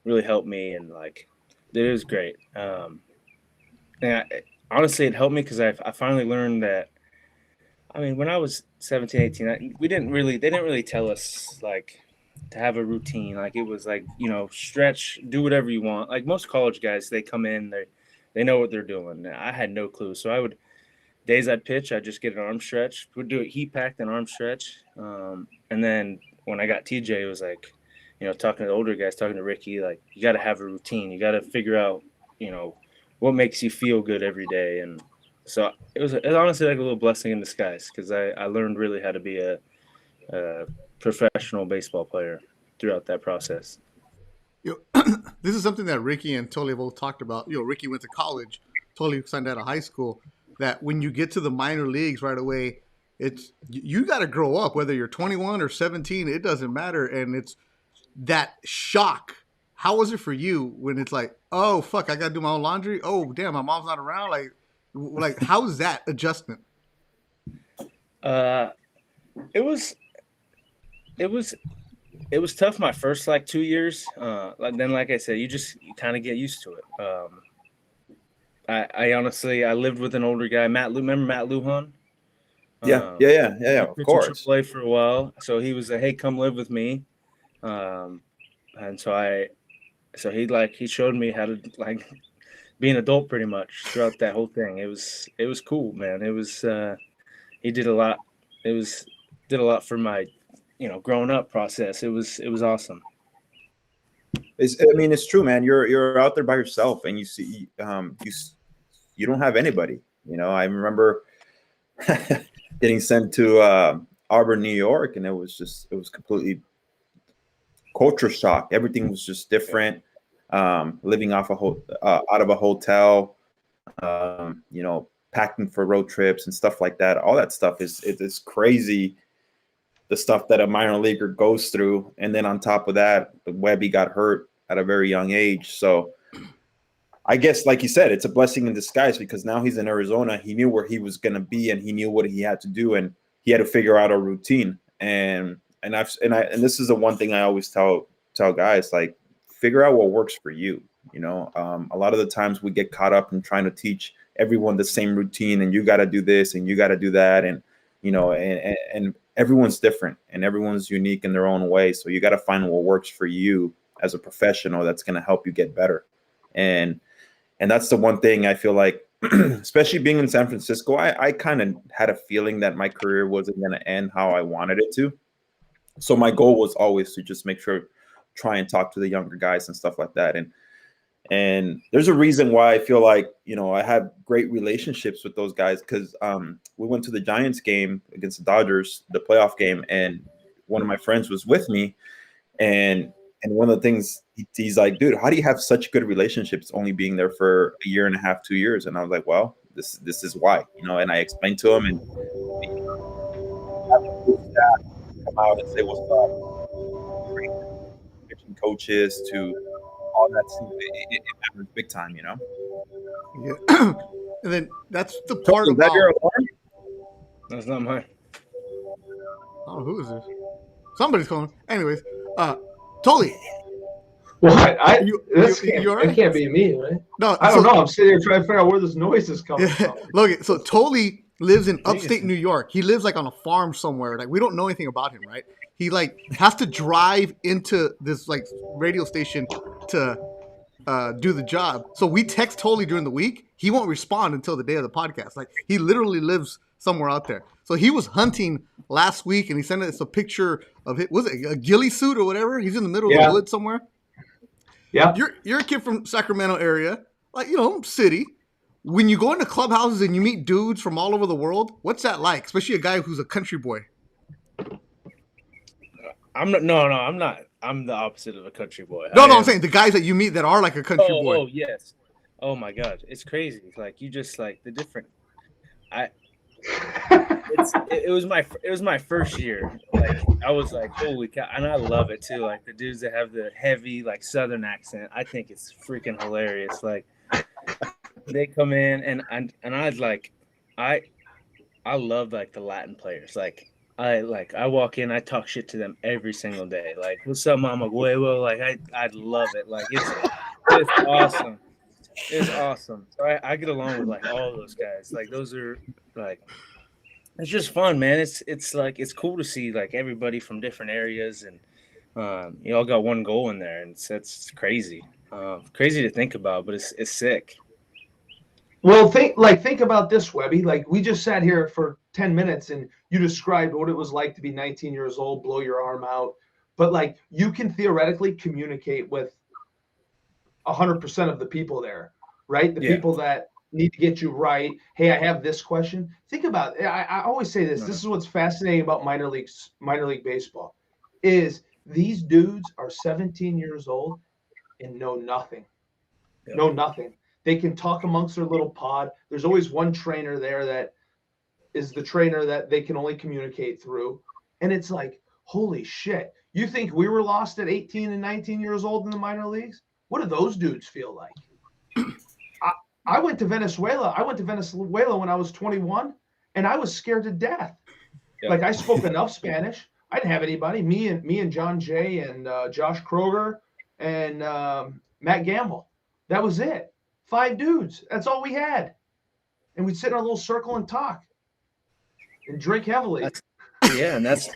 really helped me, and like it was great. Honestly, it helped me because I finally learned that. I mean, when I was 17, 18, they didn't really tell us like to have a routine. Like it was like, stretch, do whatever you want. Like most college guys, they come in, they know what they're doing. I had no clue. So days I'd pitch, I'd just get an arm stretch. We'd do a heat packed and arm stretch. And then when I got TJ, it was like, talking to the older guys, talking to Ricky, like you got to have a routine. You got to figure out, what makes you feel good every day. And so it was honestly like a little blessing in disguise because I learned really how to be a professional baseball player throughout that process. This is something that Ricky and Tolly both talked about. Ricky went to college, Tolly signed out of high school. That when you get to the minor leagues right away, you got to grow up, whether you're 21 or 17, it doesn't matter. And it's that shock. How was it for you when it's like, oh, fuck, I got to do my own laundry? Oh, damn, my mom's not around? Like how was that adjustment? It was tough my first 2 years. Then, like I said, you kind of get used to it. I honestly, I lived with an older guy, remember Matt Lujan? Yeah, of course. Play for a while, so he was like, "Hey, come live with me," and so he showed me how to be an adult pretty much throughout that whole thing. It was cool, man. It was he did a lot. Did a lot for my growing up process. It was awesome. It's true, man. You're out there by yourself, and you see, you don't have anybody. I remember getting sent to Auburn, New York, and it was completely culture shock. Everything was just different. Living out of a hotel, packing for road trips and stuff like that. All that stuff is crazy. The stuff that a minor leaguer goes through, and then on top of that, Webby got hurt at a very young age. So I guess, like you said, it's a blessing in disguise because now he's in Arizona. He knew where he was going to be, and he knew what he had to do, and he had to figure out a routine. And this is the one thing I always tell guys, like, figure out what works for you. A lot of the times we get caught up in trying to teach everyone the same routine, and you got to do this and you got to do that, and and everyone's different and everyone's unique in their own way. So you got to find what works for you as a professional that's going to help you get better. And that's the one thing I feel like, especially being in San Francisco, I kind of had a feeling that my career wasn't going to end how I wanted it to. So my goal was always to just make sure, try and talk to the younger guys and stuff like that. And there's a reason why I feel like, I have great relationships with those guys, because we went to the Giants game against the Dodgers, the playoff game, and one of my friends was with me. And one of the things he's like, dude, how do you have such good relationships only being there for a year and a half, 2 years? And I was like, well, this is why, and I explained to him, and come out and say what's up, pitching coaches to all that stuff, it matters big time, Yeah. And then that's the part Is that about. your alarm? That's not mine. Oh, who is this? Somebody's calling. Anyways, Tolly. What? Right? It can't be me, right? No, I don't know. I'm sitting here trying to figure out where this noise is coming from. Logan, so Tolly lives in upstate New York. He lives like on a farm somewhere. Like we don't know anything about him, right? He like has to drive into this like radio station to do the job. So we text Tolly during the week. He won't respond until the day of the podcast. Like he literally lives somewhere out there. So he was hunting last week, and he sent us a picture of it. Was it a ghillie suit or whatever? He's in the middle of the woods somewhere. Yeah. You're a kid from Sacramento area, like city. When you go into clubhouses and you meet dudes from all over the world, what's that like? Especially a guy who's a country boy. I'm not. I'm the opposite of a country boy. I'm saying the guys that you meet that are like a country boy. Oh yes. Oh my God, it's crazy. Like you just like the different. It was my first year. Like I was like, holy cow, and I love it too. Like the dudes that have the heavy like Southern accent, I think it's freaking hilarious. Like they come in and I'd like, I love like the Latin players. Like I walk in, I talk shit to them every single day. Like, what's up, mama? Huevo? Like I love it. Like it's awesome. It's awesome. So I get along with like all those guys. Like those are like, it's just fun, man. It's like it's cool to see like everybody from different areas, and you all got one goal in there, and it's crazy. Crazy to think about, but it's sick. Well, think about this, Webby. Like we just sat here for 10 minutes and you described what it was like to be 19 years old, blow your arm out. But like you can theoretically communicate with 100% of the people there, right? The people that need to get you right. Hey, I have this question. Think about it. I always say this. This is what's fascinating about minor league baseball is these dudes are 17 years old and know nothing. Yep. Know nothing. They can talk amongst their little pod. There's always one trainer there that is the trainer that they can only communicate through. And it's like, holy shit. You think we were lost at 18 and 19 years old in the minor leagues? What do those dudes feel like? I went to Venezuela. When I was 21, and I was scared to death. Yeah. Like I spoke enough Spanish. I didn't have anybody. Me and John Jay and Josh Kroger and Matt Gamble. That was it. 5 dudes. That's all we had. And we'd sit in our little circle and talk and drink heavily. And that's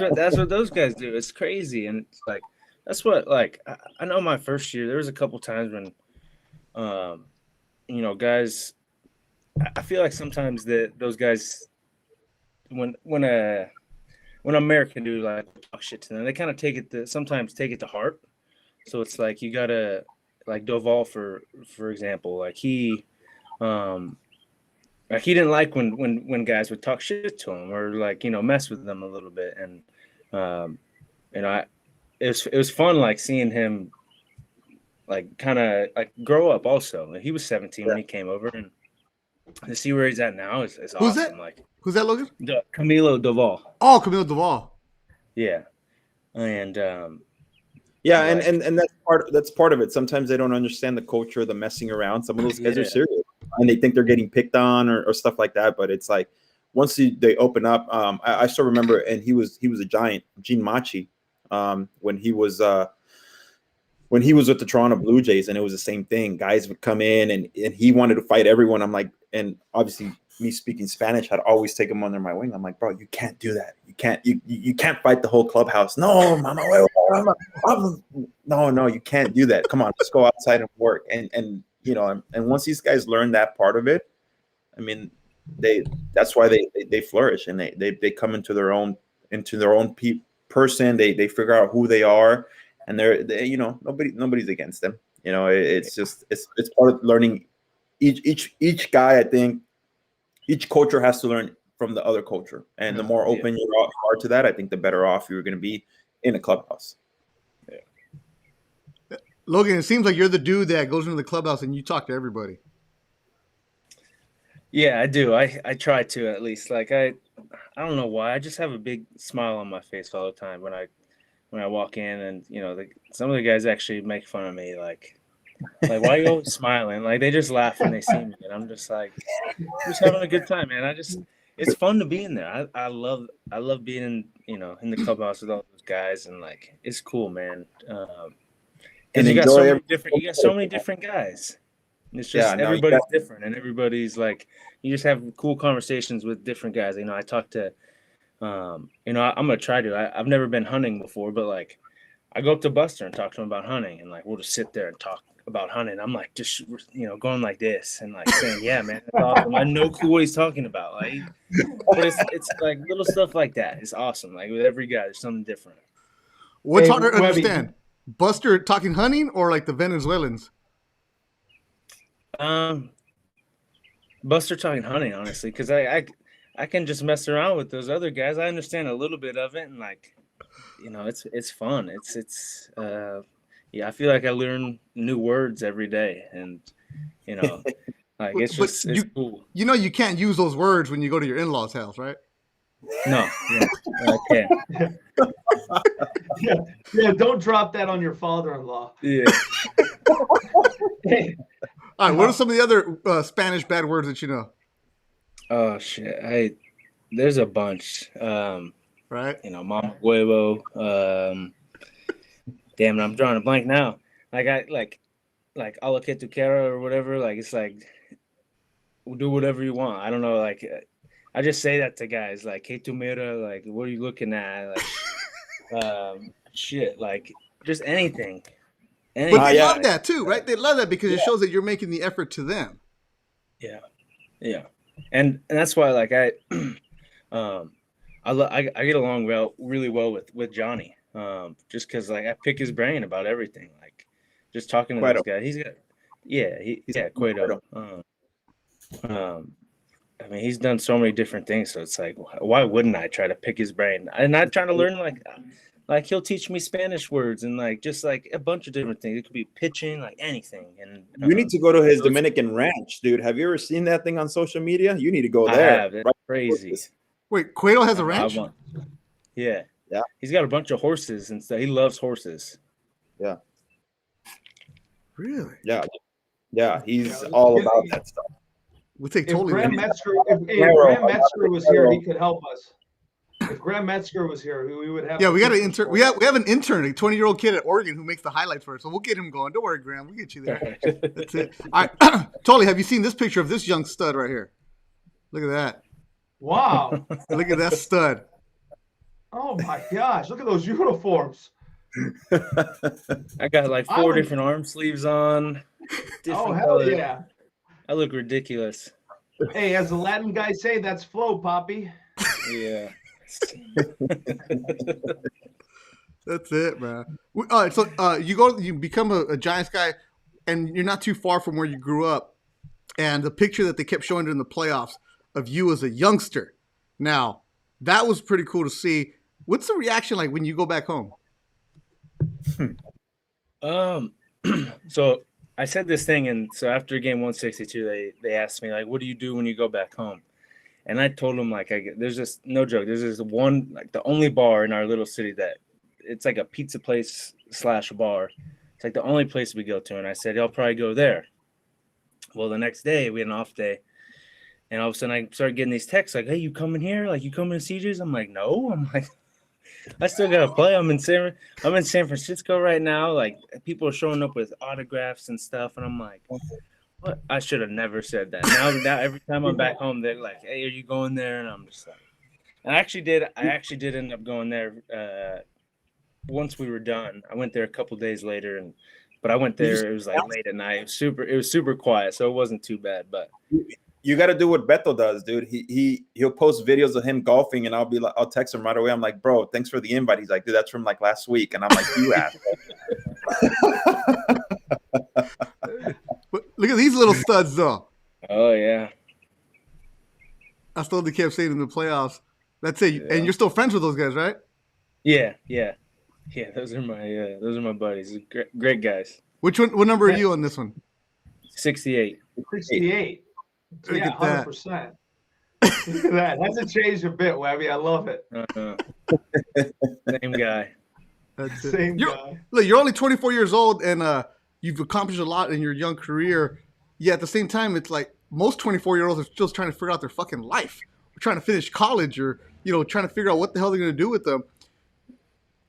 what those guys do. It's crazy, and it's like that's what like I know my first year there was a couple times when guys, I feel like sometimes those guys when American dude like talk shit to them, they kind of sometimes take it to heart. So it's like you gotta like Doval for example, like he didn't like when guys would talk shit to him or like mess with them a little bit, and it was fun like seeing him like kind of like grow up also. Like, he was 17 when he came over, and to see where he's at now is awesome. Who's that? Like who's that, Logan? Camilo Doval. Oh, Camilo Doval. Yeah, and and that's part of it. Sometimes they don't understand the culture, the messing around. Some of those guys are serious, and they think they're getting picked on or stuff like that. But it's like once they open up, I still remember, and he was a Giant, Gene Machi, when he was with the Toronto Blue Jays, and it was the same thing. Guys would come in and he wanted to fight everyone. I'm like, and obviously me speaking Spanish, I'd always take him under my wing. I'm like, bro, you can't do that. You can't fight the whole clubhouse. No, mama, no, you can't do that. Come on, let's go outside and work. And once these guys learn that part of it, I mean, that's why they flourish, and they come into their own person. They figure out who they are, and they're nobody's against them. You know, it's just it's part of learning. Each guy, I think, each culture has to learn from the other culture, and the more open you are to that, I think the better off you're going to be in a clubhouse. Logan, it seems like you're the dude that goes into the clubhouse and you talk to everybody. Yeah, I do. I try to, at least. Like I don't know why. I just have a big smile on my face all the time when I walk in, and you know, some of the guys actually make fun of me, like why are you always smiling? Like they just laugh when they see me, and I'm just like, just having a good time, man. It's fun to be in there. I love being in, you know, in the clubhouse with all those guys, and like it's cool, man. And you got so many different guys. It's just everybody's different, and everybody's like, you just have cool conversations with different guys. You know, I talk to, you know, I'm gonna try to. I've never been hunting before, but like, I go up to Buster and talk to him about hunting, and like we'll just sit there and talk about hunting. I'm like, just, you know, going like this and like saying, yeah, man, that's awesome. I have no clue what he's talking about. Like, but it's like little stuff like that. It's awesome. Like with every guy, there's something different. What's harder to understand? Buster talking hunting or like the Venezuelans? Buster talking hunting, honestly, because I can just mess around with those other guys. I understand a little bit of it, and like, you know, it's fun. It's I feel like I learn new words every day, and you know, like it's cool. You know, you can't use those words when you go to your in-laws' house, right? No, I can't. Yeah, don't drop that on your father-in-law. Yeah. All right, what are some of the other Spanish bad words that you know? Oh shit, there's a bunch. Right. You know, mama huevo. Damn it, I'm drawing a blank now. Like a lo que tu quiera or whatever. Like it's like, do whatever you want. I don't know. Like I just say that to guys. Like, hey, tu mira. Like, what are you looking at? Like, shit. Like just anything. But they love that too, right? They love that because it shows that you're making the effort to them. Yeah, and that's why, like, I get along really well with Johnny, just because like I pick his brain about everything, like just talking to this guy. He's got Cueto. I mean, he's done so many different things, so it's like, why wouldn't I try to pick his brain? I'm not trying to learn like he'll teach me Spanish words and like just like a bunch of different things. It could be pitching, like anything. And you need to go to his Dominican ranch, dude. Have you ever seen that thing on social media? You need to go there. I have. It's crazy. Wait, Cueto has a ranch? Yeah. He's got a bunch of horses and stuff. He loves horses. Yeah. Really? Yeah. He's all about that stuff. We'll take If Graham Metzger was here, he could help us. If Graham Metzger was here, we would have. Yeah, we got an intern. We have an intern, a 20-year-old kid at Oregon who makes the highlights for us. So we'll get him going. Don't worry, Graham. We'll get you there. That's it. All right, Totally. Have you seen this picture of this young stud right here? Look at that. Wow. Look at that stud. Oh my gosh! Look at those uniforms. I got like 4 different arm sleeves on. Oh hell yeah! I look ridiculous. Hey, as the Latin guys say, that's flow, Poppy. Yeah. That's it, man. All right, so you become a Giants guy, and you're not too far from where you grew up. And the picture that they kept showing during the playoffs of you as a youngster. Now, that was pretty cool to see. What's the reaction like when you go back home? So I said this thing, and so after game 162, they asked me like, "What do you do when you go back home?" And I told them like, there's just no joke. There's this one, like the only bar in our little city that it's like a pizza place / bar. It's like the only place we go to. And I said, I'll probably go there. Well, the next day we had an off day, and all of a sudden I started getting these texts like, "Hey, you coming here? Like, you coming to CJ's?" I'm like, "No." I'm like, I still gotta play. I'm in San Francisco right now. Like, people are showing up with autographs and stuff, and I'm like, what? I should have never said that. Now every time I'm back home, they're like, "Hey, are you going there?" And I'm just like, and I actually did end up going there once we were done. I went there a couple days later, but I went there. It was like late at night. It was super quiet, so it wasn't too bad. But you got to do what Beto does, dude. He'll post videos of him golfing, and I'll text him right away. I'm like, "Bro, thanks for the invite." He's like, "Dude, that's from like last week," and I'm like, "You asshole." Look at these little studs, though. Oh yeah. I still kept saying in the playoffs. That's it. Yeah. And you're still friends with those guys, right? Yeah. Those are my buddies. Great guys. Which one? What number are you on this one? 68. 68. Look Yeah, at that. 100%. Look at that. Hasn't changed a bit, Webby. I love it. Same guy. That's it. Same guy. Look, you're only 24 years old, and you've accomplished a lot in your young career. Yet at the same time, it's like most 24-year-olds are still trying to figure out their fucking life. We're trying to finish college, or trying to figure out what the hell they're gonna do with them.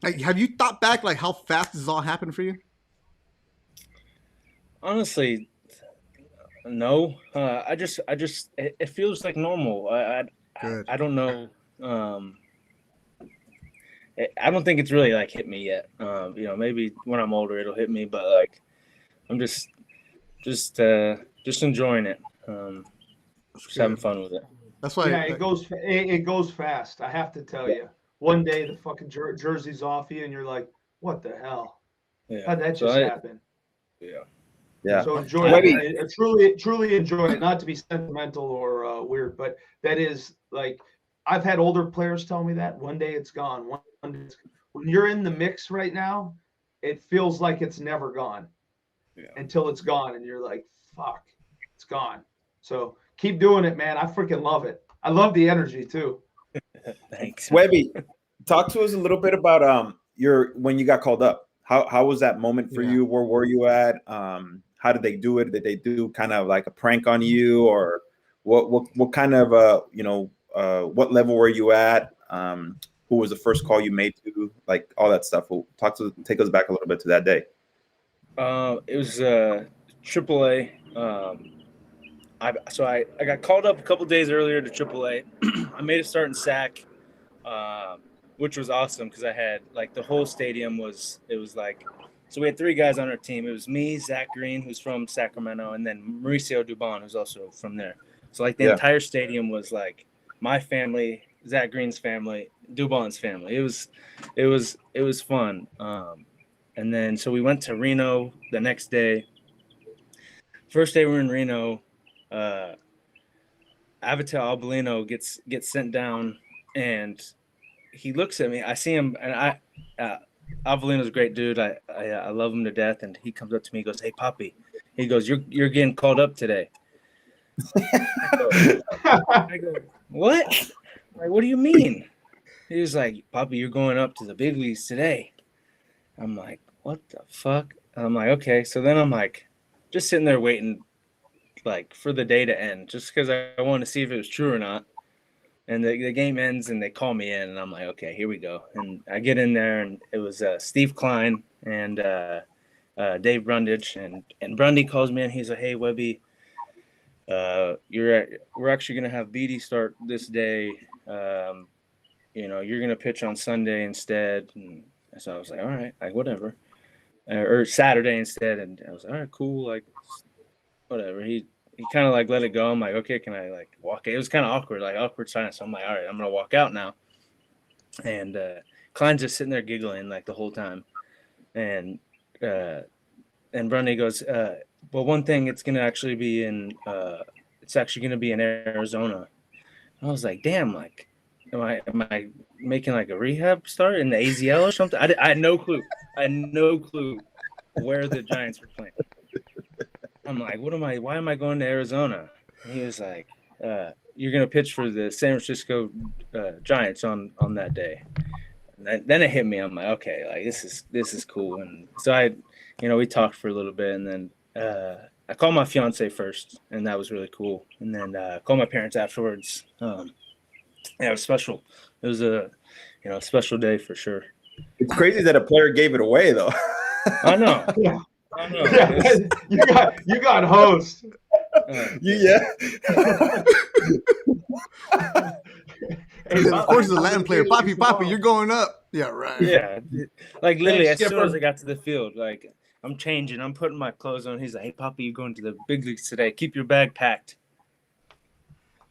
Like, have you thought back, like, how fast this all happened for you? Honestly, no. I just it feels like normal. I don't know. I don't think it's really like hit me yet. Maybe when I'm older it'll hit me, but like I'm just enjoying it. Just having fun with it. That's why. Yeah, it goes fast. I have to tell you. One day the fucking jersey's off you, and you're like, "What the hell? Yeah. How'd that just happen?" Yeah. Yeah. So enjoy it. I truly enjoy it. Not to be sentimental or weird, but that is like I've had older players tell me that one day it's gone. One day when you're in the mix right now, it feels like it's never gone until it's gone, and you're like, "Fuck, it's gone." So keep doing it, man. I freaking love it. I love the energy too. Thanks. Webby, talk to us a little bit about when you got called up. How was that moment for you? Where were you at? How did they do it? Did they do kind of like a prank on you, or what kind of what level were you at? Who was the first call you made to? Like all that stuff. We'll take us back a little bit to that day. It was AAA. I got called up a couple days earlier to AAA. I made a start in SAC, which was awesome because I had like the whole stadium was like. So we had three guys on our team. It was me, Zach Green, who's from Sacramento, and then Mauricio Dubon, who's also from there. So like the entire stadium was like my family, Zach Green's family, Dubon's family. It was fun. And then so we went to Reno the next day. First day we're in Reno. Avital Albolino gets sent down, and he looks at me. I see him, and Avelino's a great dude. I love him to death. And he comes up to me, he goes, "Hey, Poppy." He goes, "You're getting called up today." I go, "What?" Like, "What do you mean?" He was like, "Poppy, you're going up to the big leagues today." I'm like, "What the fuck?" I'm like, "Okay." So then I'm like, just sitting there waiting, like for the day to end, just because I wanted to see if it was true or not. And the game ends, and they call me in, and I'm like, okay, here we go. And I get in there, and it was Steve Klein and Dave Brundage, and Brundy calls me in. He's like, "Hey, Webby, we're actually gonna have Beatty start this day. You're gonna pitch on Sunday instead." And so I was like, all right, like whatever, or Saturday instead. And I was like, all right, cool, like whatever. He kind of like let it go. I'm like, okay, can I like walk? It was kind of awkward silence. So I'm like, all right, I'm gonna walk out now. And Klein's just sitting there giggling like the whole time. And Brundy goes, well, one thing, it's actually going to be in Arizona. I was like, damn, like, am I making like a rehab start in the AZL or something? I had no clue. I had no clue where the Giants were playing. I'm like, why am I going to Arizona? And he was like, you're going to pitch for the San Francisco Giants on that day. And then it hit me. I'm like, okay, like this is cool. And so we talked for a little bit, and then I called my fiance first, and that was really cool. And then called my parents afterwards. It was special. It was a special day for sure. It's crazy that a player gave it away, though. I know. Yeah. I know. Yeah. You got host. Yeah. Hey, of course, the Latin player, Poppy, you're going up. Yeah, right. Yeah, like literally as soon as I got to the field, like I'm changing, I'm putting my clothes on. He's like, "Hey, Poppy, you're going to the big leagues today. Keep your bag packed."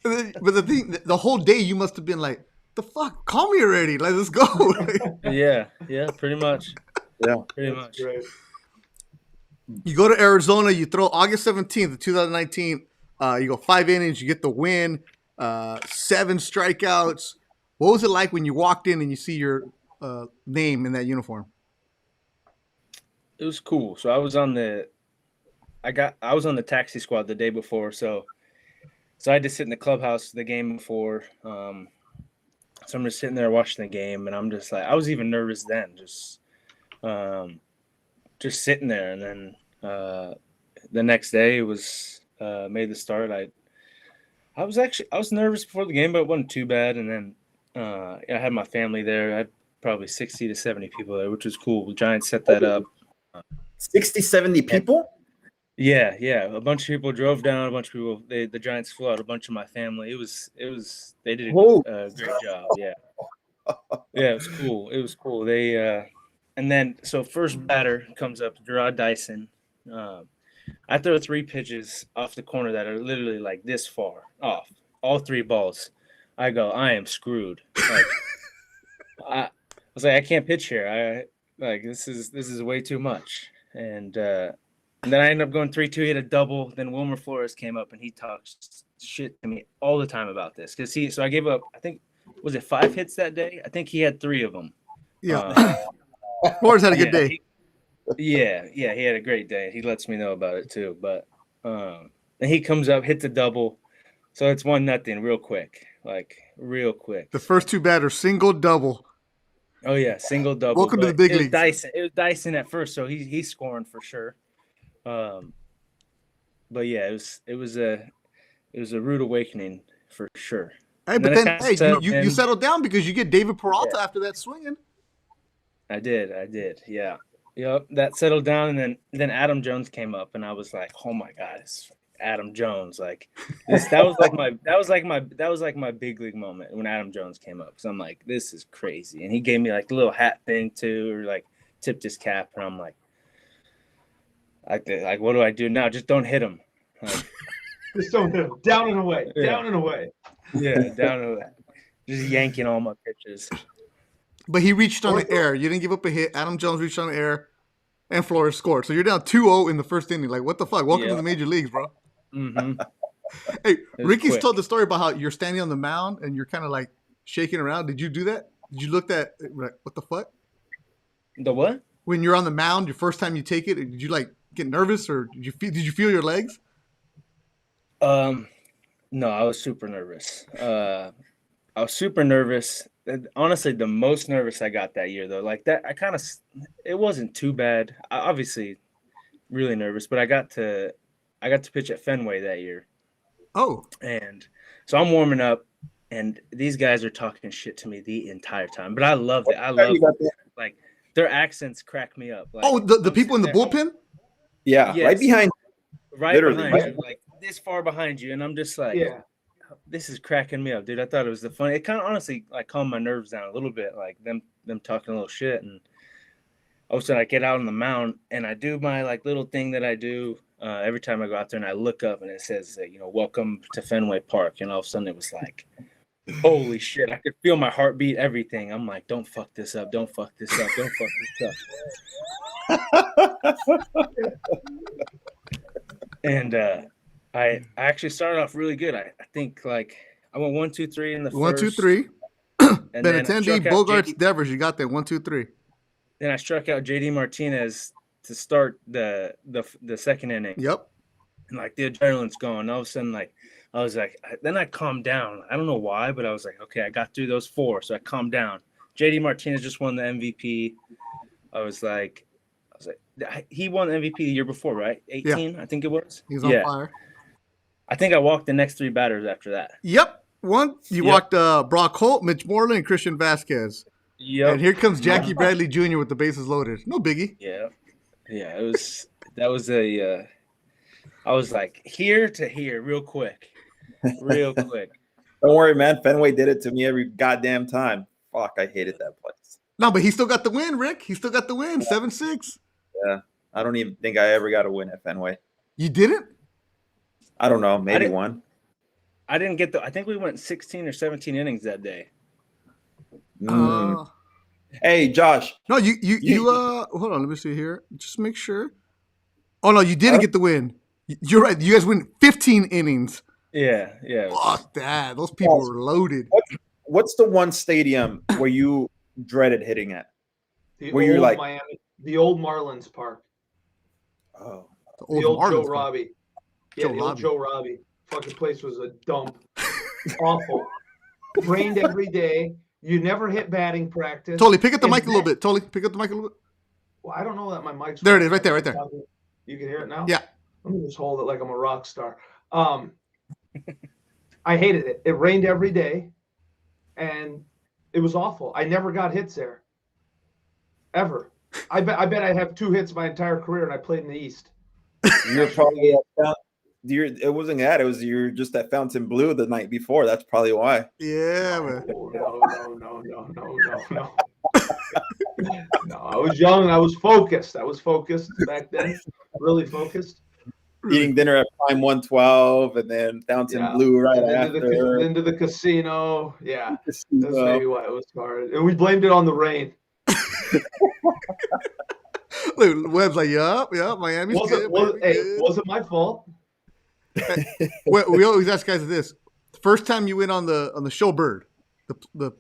But the thing, the whole day, you must have been like, "The fuck, call me already. Let's go." Yeah, pretty much. Yeah, pretty much. Great. You go to Arizona, you throw August 17th of 2019. You go 5 innings, you get the win, 7 strikeouts. What was it like when you walked in and you see your name in that uniform? It was cool. So I was on the taxi squad the day before, so I had to sit in the clubhouse the game before. So I'm just sitting there watching the game, and I'm just like, I was even nervous then, just sitting there. And then the next day it was made the start. I was nervous before the game, but it wasn't too bad. And then I had my family there. I had probably 60 to 70 people there, which was cool. The Giants set that up. 60, 70 people? Yeah. A bunch of people drove down. A bunch of people. The Giants flew out a bunch of my family. It was. They did a great job. Yeah. Yeah, it was cool. They and then so first batter comes up, Gerard Dyson. I throw 3 pitches off the corner that are literally like this far off. All 3 balls. I go, I am screwed. Like, I was like, I can't pitch here. This is way too much. And then I ended up going 3-2. He had a double. Then Wilmer Flores came up and he talks shit to me all the time about this so I gave up. I think was it 5 hits that day? I think he had 3 of them. Yeah, Flores had a good day. He had a great day. He lets me know about it too. But and he comes up, hits a double, so it's 1-0 real quick. The first 2 batters, single, double. Oh yeah, single, double. Welcome to the big leagues. It was Dyson at first, so he's scoring for sure. But yeah, it was a rude awakening for sure. Hey, but then you settled down because you get David Peralta after that swinging. I did. Yeah. Yep. That settled down, and then Adam Jones came up, and I was like, oh my God, it's Adam Jones. Like that was like my big league moment when Adam Jones came up. So I'm like, this is crazy. And he gave me like the little hat thing too, or like tipped his cap, and I'm like, what do I do now? Just don't hit him. Like, just don't hit him. Down and away. Yeah. Down and away. Yeah, down and away. Just yanking all my pitches. But he reached on the air. You didn't give up a hit. Adam Jones reached on the air, and Flores scored. So you're down 2-0 in the first inning. Like, what the fuck? Welcome to the major leagues, bro. Mm-hmm. Hey, Ricky's told the story about how you're standing on the mound and you're kind of like shaking around. Did you do that? Did you look at what the fuck? The what? When you're on the mound, your first time you take it, did you like get nervous or did you feel your legs? No, I was super nervous. Honestly, the most nervous I got that year, though, like that, it wasn't too bad. Obviously, really nervous, but I got to pitch at Fenway that year. Oh, and so I'm warming up, and these guys are talking shit to me the entire time. But I loved it. Like their accents crack me up. Like, the people in the bullpen. Yeah, yes. Right behind you, like this far behind you, and I'm just like, yeah. This is cracking me up, dude. I thought it was the funny. It kind of honestly like calmed my nerves down a little bit, like them talking a little shit. And all of a sudden, I get out on the mound and I do my like little thing that I do every time I go out there, and I look up and it says, welcome to Fenway Park. And all of a sudden, it was like, holy shit! I could feel my heartbeat, everything. I'm like, don't fuck this up! Don't fuck this up! Don't fuck this up! And I actually started off really good. I think like I went 1, 2, 3 in the first. 1, 2, 3. Benintendi, Bogarts, Devers. You got that 1, 2, 3. Then I struck out JD Martinez to start the second inning. Yep. And like the adrenaline's going. All of a sudden, like I was like, then I calmed down. I don't know why, but I was like, okay, I got through those 4, so I calmed down. JD Martinez just won the MVP. I was like, he won the MVP the year before, right? 18, yeah. I think it was. He's on fire. I think I walked the next 3 batters after that. Yep. You walked Brock Holt, Mitch Moreland, and Christian Vasquez. Yep. And here comes Jackie Bradley Jr. with the bases loaded. No biggie. Yeah. I was like here to here real quick. Don't worry, man. Fenway did it to me every goddamn time. Fuck, I hated that place. No, but he still got the win, Rick. He still got the win, 7-6. Yeah. I don't even think I ever got a win at Fenway. You didn't? I don't know. Maybe one. I didn't get I think we went 16 or 17 innings that day. Hey, Josh. No, you hold on. Let me see here. Just make sure. Oh no, you didn't get the win. You're right. You guys win 15 innings. Yeah. It was- Fuck that. Those people were loaded. What's the one stadium where you dreaded hitting at? Where you're like Miami, the old Marlins Park, oh, the old Joe Marlins. Robbie. Yeah, Joe the old Robbie. Joe Robbie. Fucking place was a dump. Awful. Rained every day. You never hit batting practice. Totally, pick up the mic a little bit. Totally, pick up the mic a little bit. Well, I don't know that my mic's There it is, right there. You can hear it now? Yeah. Let me just hold it like I'm a rock star. I hated it. It rained every day, and it was awful. I never got hits there, ever. I bet I have 2 hits my entire career, and I played in the East. you're probably it wasn't that. It was you're just at Fountain Blue the night before. That's probably why. Yeah, man. No. No, I was young. I was focused. Back then. Really focused. Eating dinner at Prime 112 and then Fountain Blue right after. Into the casino. Yeah. That's maybe why it was hard. And we blamed it on the rain. Look, Webb's like, yup, Miami's good. Wasn't my fault. We always ask guys this: first time you went on the Showbird, the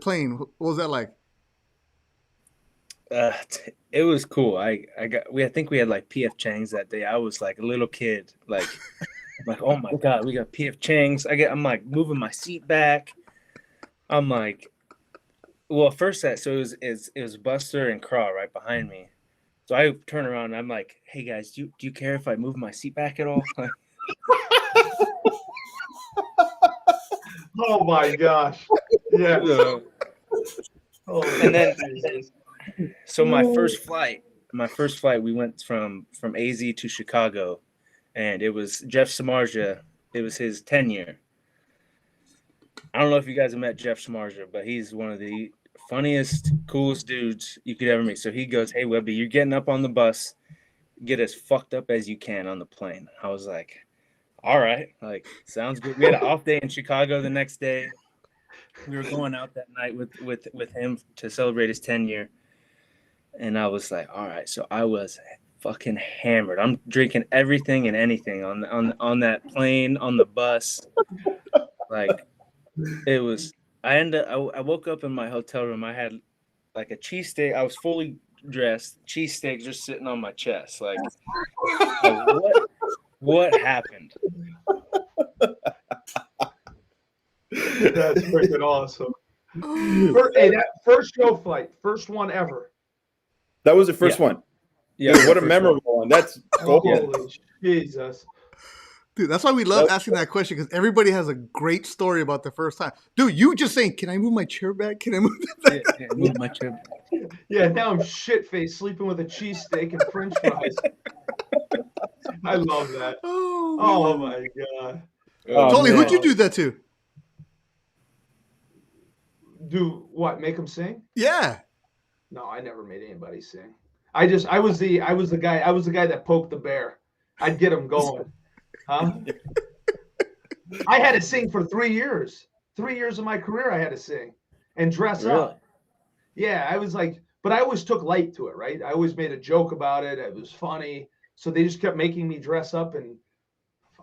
plane, what was that like? It was cool. I think we had like PF Chang's that day. I was like a little kid, like oh my god, we got PF Chang's. I'm like moving my seat back. I'm like, well, first so it was Buster and Craw right behind me. So I turn around and I'm like, hey guys, do you care if I move my seat back at all? Oh my gosh. Yeah. And then so my first flight, we went from AZ to Chicago, and it was Jeff Samardzija. It was his 10-year. I don't know if you guys have met Jeff Samardzija, but he's one of the funniest, coolest dudes you could ever meet. So he goes, hey, Webby, you're getting up on the bus. Get as fucked up as you can on the plane. I was like, all right, like, sounds good. We had an off day in Chicago the next day. We were going out that night with him to celebrate his 10-year. And I was like, all right. So I was fucking hammered. I'm drinking everything and anything on that plane, on the bus. Like, it was. I woke up in my hotel room. I had like a cheesesteak. I was fully dressed, cheesesteak just sitting on my chest. Like what happened? That's freaking awesome. That first show flight, first one ever. That was the first one. Yeah, dude, what a memorable one. That's holy Jesus. Dude, that's why we love asking that question, because everybody has a great story about the first time. Dude, you just saying, can I move my chair back? Can I move that back? Yeah, move my chair back. Yeah, now I'm shit-faced sleeping with a cheesesteak and french fries. I love that. Oh my God. Totally, who'd you do that to? Do what? Make them sing? Yeah. No, I never made anybody sing. I was the guy that poked the bear. I'd get him going. Huh? I had to sing for 3 years. 3 years of my career I had to sing and dress up. Yeah, I was like, but I always took light to it, right? I always made a joke about it. It was funny. So they just kept making me dress up, and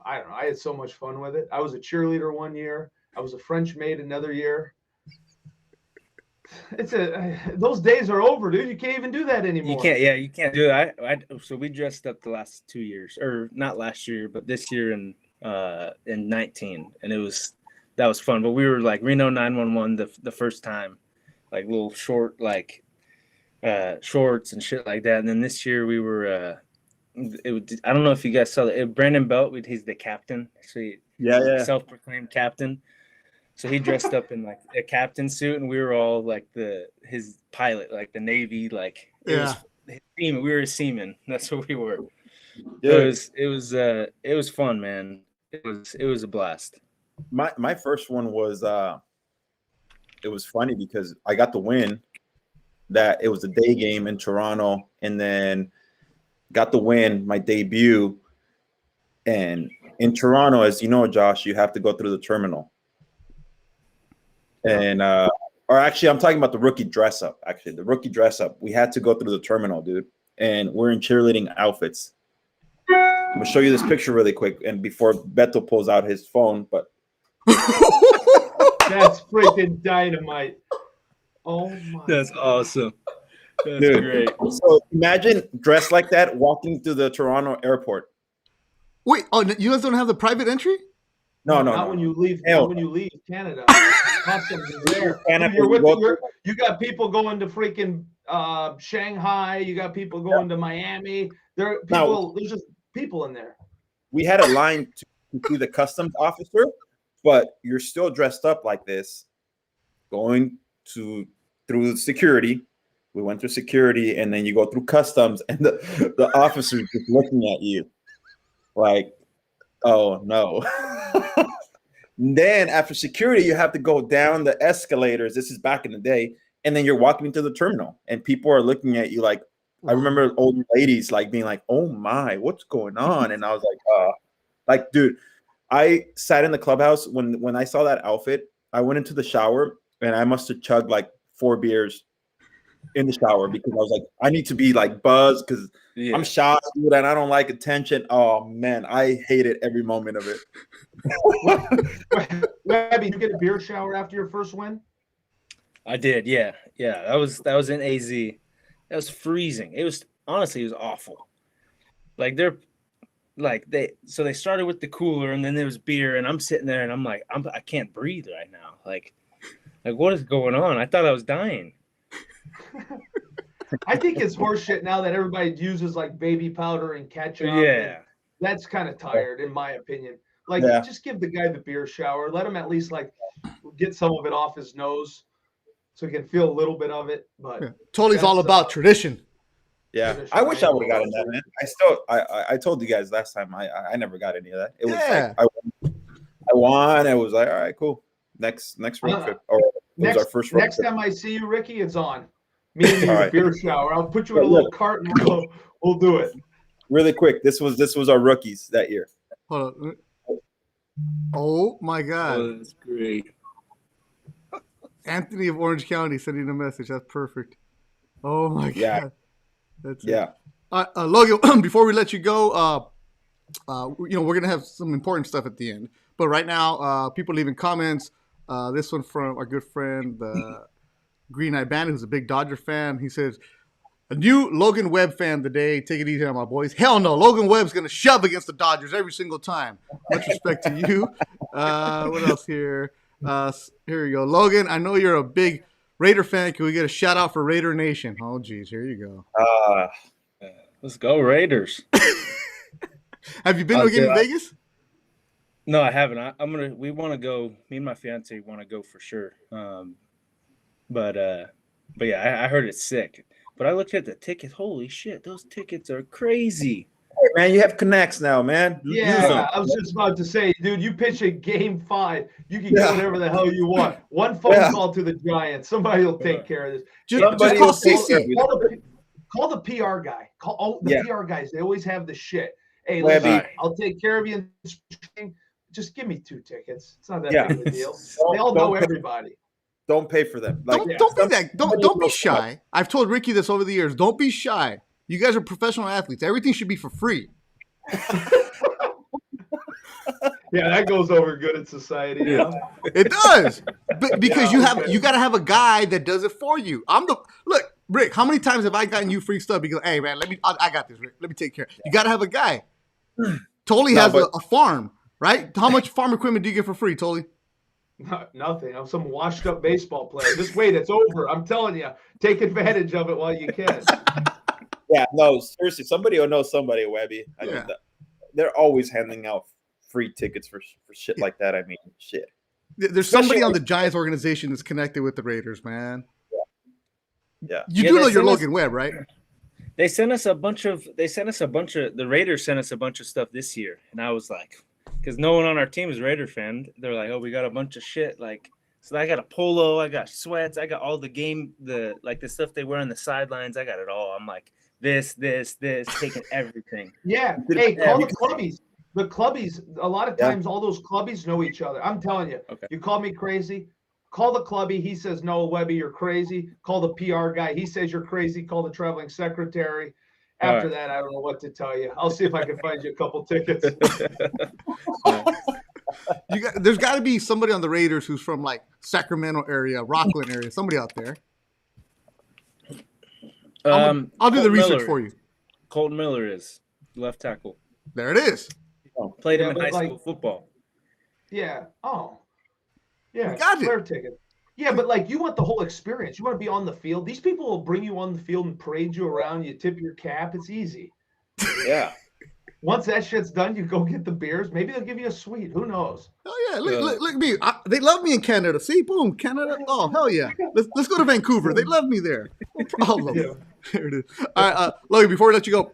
I don't know. I had so much fun with it. I was a cheerleader one year. I was a French maid another year. Those days are over, dude. You can't even do that anymore. You can't do it. So we dressed up the last 2 years, or not last year, but this year in 19, and that was fun. But we were like Reno 911 the first time, like little short shorts and shit like that. And then this year we were I don't know if you guys saw that. Brandon Belt, he's the captain. So self-proclaimed captain. So he dressed up in like a captain suit, and we were all like his pilot, like the Navy, like it was his seaman. We were a seaman. That's what we were. Yeah. It was fun, man. It was a blast. My first one was it was funny because I got the win. That it was a day game in Toronto, and then got the win, my debut. And in Toronto, as you know, Josh, you have to go through the terminal. And or actually, I'm talking about the rookie dress up. Actually, the rookie dress up. We had to go through the terminal, dude. And we're in cheerleading outfits. I'm gonna show you this picture really quick, and before Beto pulls out his phone, but That's freaking dynamite. Oh my! That's awesome. That's dude, great. so imagine dressed like that walking through the Toronto airport. Wait, oh, you guys don't have the private entry? Not when you leave. Hell Not when you leave Canada. Customs is there. Canada, You got people going to freaking Shanghai. You got people going to Miami. There's just people in there. We had a line to see the customs officer, but you're still dressed up like this, going through security. We went through security, and then you go through customs, and the officer's just looking at you like, oh no. Then after security, you have to go down the escalators. This is back in the day. And then you're walking into the terminal, and people are looking at you like, I remember old ladies like being like, oh my, what's going on? And I was like, dude, I sat in the clubhouse when I saw that outfit. I went into the shower, and I must have chugged like 4 beers in the shower, because I was like, I need to be like buzzed, because I'm shy, dude, and I don't like attention. Oh man, I hated every moment of it. Webby, you get a beer shower after your first win? I did, yeah. That was in AZ. That was freezing. It was awful. Like they started with the cooler, and then there was beer, and I'm sitting there, and I'm like, I can't breathe right now. Like what is going on? I thought I was dying. I think it's horseshit now that everybody uses like baby powder and ketchup. Yeah, that's kind of tired, in my opinion. Like, just give the guy the beer shower. Let him at least like get some of it off his nose, so he can feel a little bit of it. But Totally all about tradition. Yeah, I wish I would have gotten that, man. I told you guys last time I never got any of that. It was like I won. I was like, all right, cool. Next road trip, or it was our first road next trip. time I see you, Ricky, it's on. Me and you, right. Beer shower. I'll put you in a little cart, and we'll do it. Really quick, this was our rookies that year. Hold on. Oh my God! Oh, that's great. Anthony of Orange County sending a message. That's perfect. Oh my God! That's it. Logan, before we let you go, we're gonna have some important stuff at the end. But right now, people leaving comments. This one from our good friend, the Green Eye Bandit, who's a big Dodger fan. He says, a new Logan Webb fan today. Take it easy on my boys. Hell no. Logan Webb's going to shove against the Dodgers every single time. Much respect to you. What else here? Here you go. Logan, I know you're a big Raider fan. Can we get a shout out for Raider Nation? Oh, geez. Here you go. Let's go Raiders. Have you been to a game in Vegas? No, I haven't. We want to go. Me and my fiance want to go for sure. But yeah, I heard it's sick. But I looked at the tickets. Holy shit, those tickets are crazy. Hey, man, you have connects now, man. Yeah, I was just about to say, dude, you pitch a game 5, you can get whatever the hell you want. One phone call to the Giants. Somebody will take care of this. Just call CC. Call the PR guy. Call the PR guys. They always have the shit. Hey, listen, I'll take care of you. Just give me 2 tickets. It's not that big of a deal. They all know everybody. Don't pay for them. Don't be shy. I've told Ricky this over the years. Don't be shy. You guys are professional athletes. Everything should be for free. Yeah, that goes over good in society. Yeah, it does. Because you got to have a guy that does it for you. Look, Rick. How many times have I gotten you free stuff? Because hey, man, I got this, Rick. Let me take care. You got to have a guy. Tolly has a farm, right? How much farm equipment do you get for free, Tolly? Nothing. I'm some washed up baseball player. Just wait, it's over. I'm telling you, take advantage of it while you can. Yeah, no, seriously, somebody will know somebody, Webby. I mean, they're always handing out free tickets for shit like that. I mean, shit. There's somebody on the Giants organization that's connected with the Raiders, man. Yeah. You do know you're Logan Webb, right? They sent us a bunch of. The Raiders sent us a bunch of stuff this year, and I was like, because no one on our team is Raider fan. They're like, oh, we got a bunch of shit. Like, so I got a polo, I got sweats, I got all the stuff they wear on the sidelines. I got it all. I'm like, this, taking everything. Yeah. Hey, call the clubbies. The clubbies, a lot of times, all those clubbies know each other. I'm telling you. Okay. You call me crazy, call the clubby. He says, no, Webby, you're crazy. Call the PR guy. He says you're crazy. Call the traveling secretary. After that, I don't know what to tell you. I'll see if I can find you a couple tickets. There's got to be somebody on the Raiders who's from like Sacramento area, Rockland area, somebody out there. I'll do the research for you. Colton Miller is left tackle. There it is. Played him in high school football. Yeah. Oh. Yeah. Got it. Player ticket. Yeah, but like you want the whole experience. You want to be on the field. These people will bring you on the field and parade you around. You tip your cap. It's easy. Yeah. Once that shit's done, you go get the beers. Maybe they'll give you a suite. Who knows? Oh yeah, look at me. They love me in Canada. See, boom, Canada. Oh hell yeah. Let's go to Vancouver. They love me there. No problem. Yeah. There it is. All right, Logan. Before we let you go,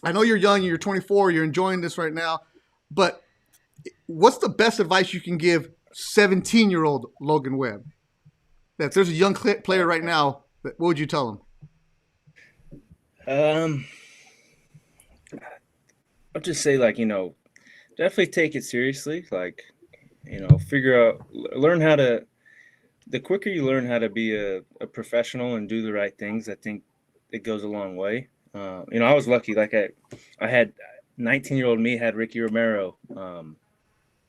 I know you're young. You're 24. You're enjoying this right now. But what's the best advice you can give 17-year-old Logan Webb? That if there's a young player right now, what would you tell him? I'll just say, like, definitely take it seriously. Like, learn how to. The quicker you learn how to be a professional and do the right things, I think it goes a long way. I was lucky. Like I had 19-year-old me had Ricky Romero,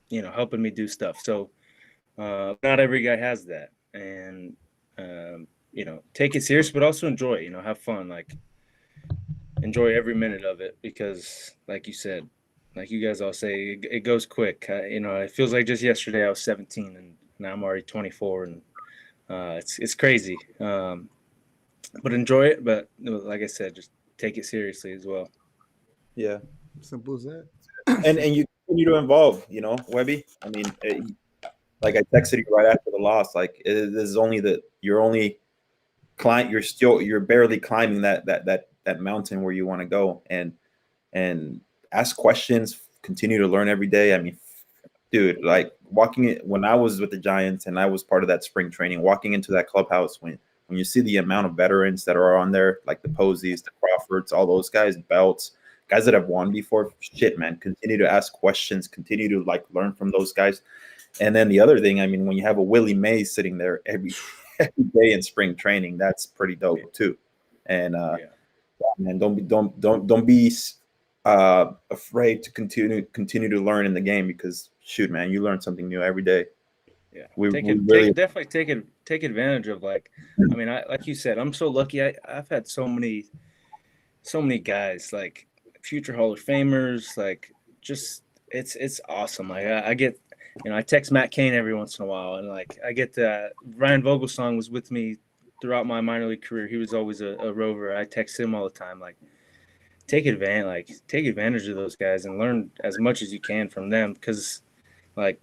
helping me do stuff. So not every guy has that. And, take it serious, but also enjoy, have fun, like enjoy every minute of it, because like you said, like you guys all say, it goes quick. It feels like just yesterday I was 17 and now I'm already 24 and it's crazy. But enjoy it. But like I said, just take it seriously as well. Yeah. Simple as that. And you continue to evolve, Webby. I mean, like I texted you right after the loss. Like this is only you're barely climbing that mountain where you want to go, and ask questions, continue to learn every day. I mean, dude, like when I was with the Giants and I was part of that spring training, walking into that clubhouse, when you see the amount of veterans that are on there, like the Posies, the Crawfords, all those guys, Belts, guys that have won before, shit, man, continue to ask questions, continue to like learn from those guys. And then the other thing, I mean, when you have a Willie Mays sitting there every day in spring training, that's pretty dope too. And and don't be afraid to continue to learn in the game, because shoot, man, you learn something new every day. Yeah, definitely take advantage of, like, I mean, like you said, I'm so lucky. I've had so many guys, like future Hall of Famers, like just it's awesome. Like I get, I text Matt Cain every once in a while, and like I get Ryan Vogelsong was with me throughout my minor league career. He was always a Rover. I text him all the time. Like take advantage of those guys and learn as much as you can from them, because like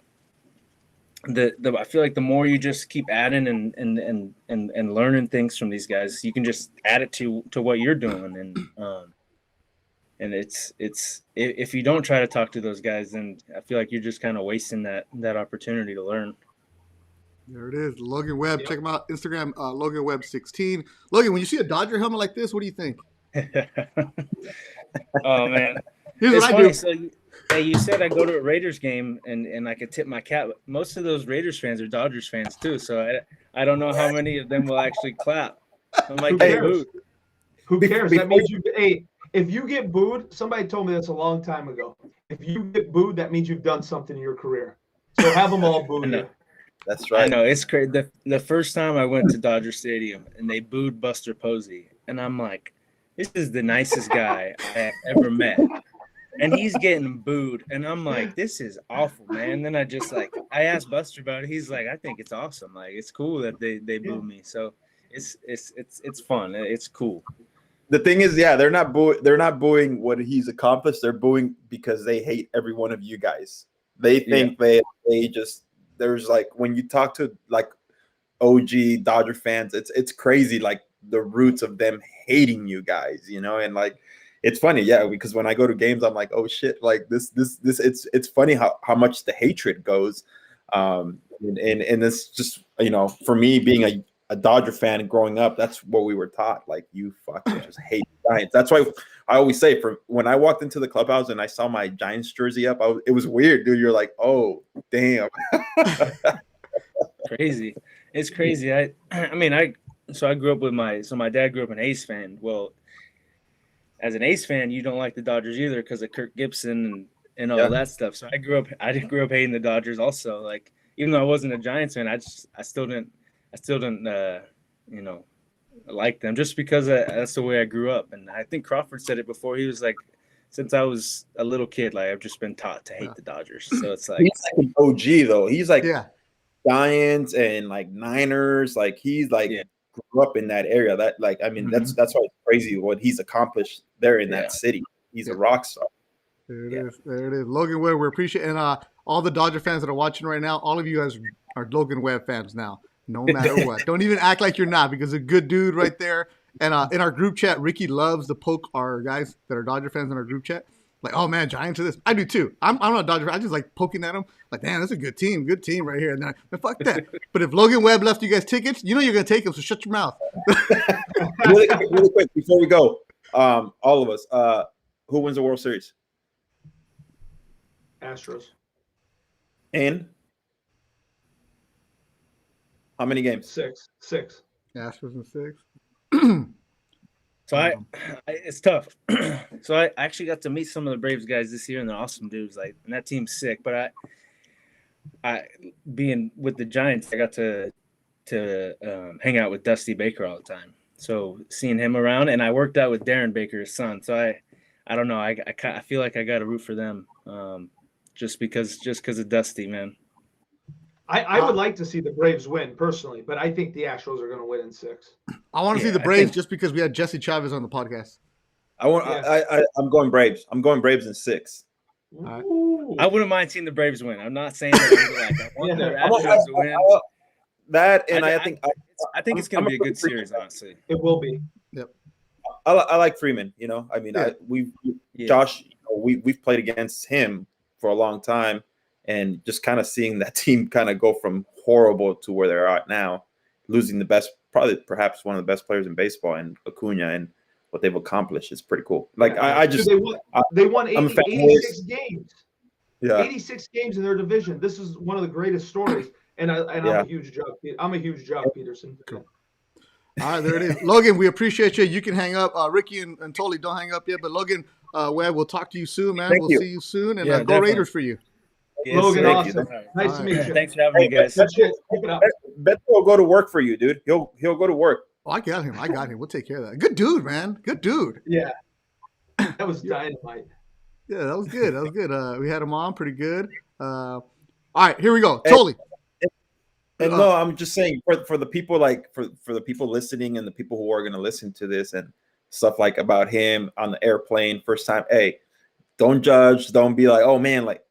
I feel like the more you just keep adding and learning things from these guys, you can just add it to what you're doing. And it's if you don't try to talk to those guys, then I feel like you're just kind of wasting that opportunity to learn. There it is, Logan Webb. Check him out, Instagram, Logan Webb 16. Logan, when you see a Dodger helmet like this, what do you think? Oh man, Here's what I do. So, hey, you said I go to a Raiders game and I could tip my cap. Most of those Raiders fans are Dodgers fans too, so I don't know how many of them will actually clap. I'm like, who cares? That means if you get booed, somebody told me this a long time ago. If you get booed, that means you've done something in your career. So have them all boo you. That's right. I know, it's crazy. The first time I went to Dodger Stadium and they booed Buster Posey, and I'm like, this is the nicest guy I have ever met. And he's getting booed, and I'm like, this is awful, man. Then I asked Buster about it. He's like, I think it's awesome. Like, it's cool that they boo me. So it's fun. It's cool. The thing is, yeah, they're not booing what he's accomplished. They're booing because they hate every one of you guys. They think they just, there's like, when you talk to like OG Dodger fans, it's crazy, like the roots of them hating you guys, and like, it's funny, yeah, because when I go to games, I'm like, oh shit, like this, it's funny how much the hatred goes. And it's just, for me being a Dodger fan and growing up, that's what we were taught. Like, you fucking just hate Giants. That's why I always say, when I walked into the clubhouse and I saw my Giants jersey up, it was weird, dude. You're like, oh, damn. Crazy. It's crazy. I grew up with my dad grew up an A's fan. Well, as an A's fan, you don't like the Dodgers either because of Kirk Gibson and all Yeah. that stuff. So I grew up hating the Dodgers also. Like, even though I wasn't a Giants fan, I still didn't you know, like them just because that's the way I grew up. And I think Crawford said it before. He was like, since I was a little kid, like I've just been taught to hate the Dodgers. So it's like, he's like an OG though. He's like Yeah. Giants and like Niners. Like he's like grew up in that area. That like I mean that's why it's crazy what he's accomplished there in that city. He's a rock star. There it is. There it is. Logan Webb, we appreciate it. And all the Dodger fans that are watching right now, all of you guys are Logan Webb fans now, no matter what. Don't even act like you're not, because a good dude right there. And in our group chat, Ricky loves to poke our guys that are Dodger fans in our group chat. Like, oh man, Giants are this. I do too. I'm not a Dodger fan. I just like poking at them. Like, damn, that's a good team right here. And then fuck that. But if Logan Webb left you guys tickets, you know you're gonna take them. So shut your mouth. really quick before we go, all of us, who wins the World Series? Astros. In how many games? Six. Astros in 6. So it's tough. So I actually got to meet some of the Braves guys this year, and they're awesome dudes. Like, and that team's sick. But I being with the Giants, I got to hang out with Dusty Baker all the time. So seeing him around, and I worked out with Darren Baker, his son. So I don't know. I feel like I got to root for them, just because of Dusty, man. I would like to see the Braves win personally, but I think the Astros are going to win in 6. I want to see the Braves just because we had Jesse Chavez on the podcast. I'm going Braves. I'm going Braves in 6. Right. I wouldn't mind seeing the Braves win. I'm not saying that I want the Astros to win. I think it's going to be a good series, honestly. It will be. Yep. I like Freeman. You know, I mean, Josh, we've played against him for a long time, and just kind of seeing that team kind of go from horrible to where they're at now, losing the best, perhaps one of the best players in baseball, and Acuna, and what they've accomplished is pretty cool. Like they won 86 games. Yeah, 86 games in their division. This is one of the greatest stories. And I'm a huge Jock Peterson. Cool. All right, there it is. Logan, we appreciate you. You can hang up. Ricky and Tolly, don't hang up yet. But Logan, Webb, we'll talk to you soon, man. We'll see you soon. And go definitely. Raiders for you. Yes, Logan, awesome. Nice to meet you. Thanks for having me, guys. That's it. Keep it up. Beto will go to work for you, dude. He'll go to work. Oh, I got him. We'll take care of that. Good dude, man. Good dude. Yeah. That was dynamite. Yeah, that was good. We had him on pretty good. All right, here we go. Totally. And no, I'm just saying for the people for the people listening and the people who are going to listen to this and stuff like about him on the airplane first time. Hey, don't judge. Don't be like, oh man, like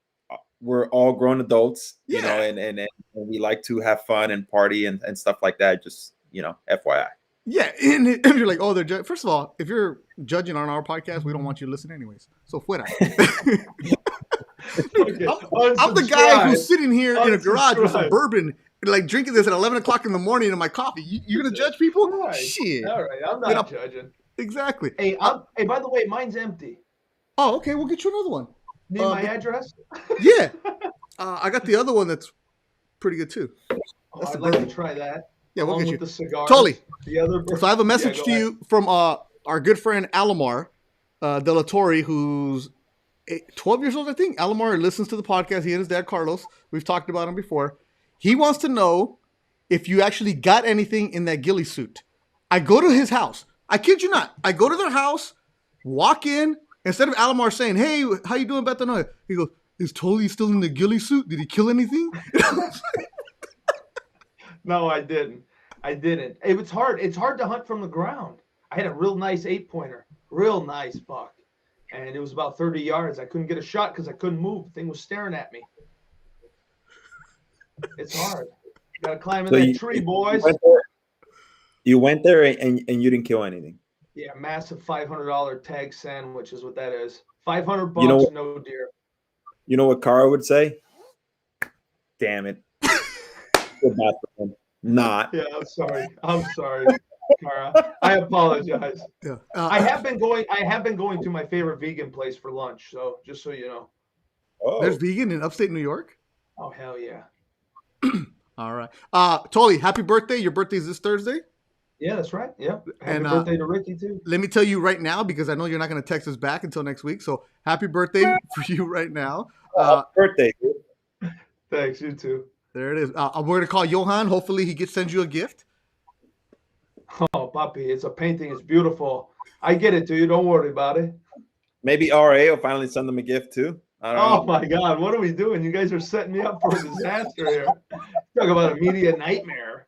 we're all grown adults, you know, and we like to have fun and party and stuff like that. Just, you know, FYI. Yeah, and if you're like, oh, they're first of all, if you're judging on our podcast, we don't want you to listen anyways. So fuera. I'm the guy who's sitting here in a garage with some bourbon, like drinking this at 11 o'clock in the morning in my coffee. You're gonna judge people? Right. Shit. All right, I'm not judging. Exactly. Hey, by the way, mine's empty. Oh, okay. We'll get you another one. Need my address? Yeah. I got the other one that's pretty good too. I'd like to try that. Yeah, we'll get you. The cigars, totally. The other. So I have a message to you from our good friend Alomar De La Torre, who's 12 years old, I think. Alomar listens to the podcast. He and his dad, Carlos. We've talked about him before. He wants to know if you actually got anything in that ghillie suit. I go to his house. I kid you not. I go to their house, walk in. Instead of Alomar saying, hey, how you doing, Beto? He goes, is Tolly still in the ghillie suit? Did he kill anything? No, I didn't. It was hard. It's hard to hunt from the ground. I had a real nice 8-pointer, real nice buck, and it was about 30 yards. I couldn't get a shot because I couldn't move. The thing was staring at me. It's hard. You gotta climb in that tree, boys. You went there and you didn't kill anything. Yeah, massive $500 tag sandwich is what that is. $500, no deer. You know what Cara would say? Damn it. Not. Yeah, I'm sorry, Cara. I apologize. Yeah. I have been going to my favorite vegan place for lunch. So just so you know. Oh. There's vegan in upstate New York? Oh hell yeah. All right. Tolly, happy birthday. Your birthday's this Thursday? Yeah, that's right. Yeah. Happy And, birthday to Ricky too. let me tell you right now, because I know you're not going to text us back until next week. So happy birthday for you right now. Happy birthday, dude. Thanks, you too. There it is. We're going to call Johan. Hopefully he sends you a gift. Oh, puppy, it's a painting. It's beautiful. I get it, dude. Don't worry about it. Maybe RA will finally send them a gift too. I don't know. Oh my God, what are we doing? You guys are setting me up for a disaster here. Talk about a media nightmare.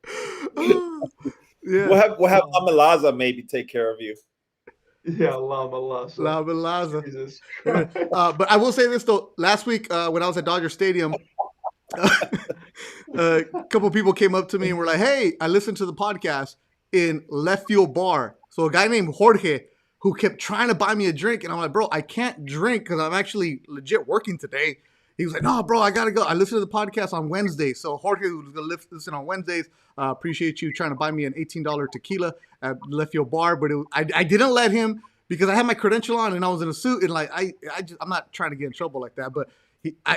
Yeah. We'll have Amalaza maybe take care of you. Yeah, Lama Lassa. Lava Laza. Jesus But I will say this though. Last week when I was at Dodger Stadium, a couple people came up to me and were like, "Hey, I listened to the podcast in Left Field Bar." So a guy named Jorge who kept trying to buy me a drink, and I'm like, "Bro, I can't drink because I'm actually legit working today." He was like, "No, bro, I gotta go. I listen to the podcast on Wednesdays." So Jorge was gonna listen on Wednesdays. Appreciate you trying to buy me an $18 tequila at Left Field Bar, but I didn't let him because I had my credential on and I was in a suit, and like I'm not trying to get in trouble like that. But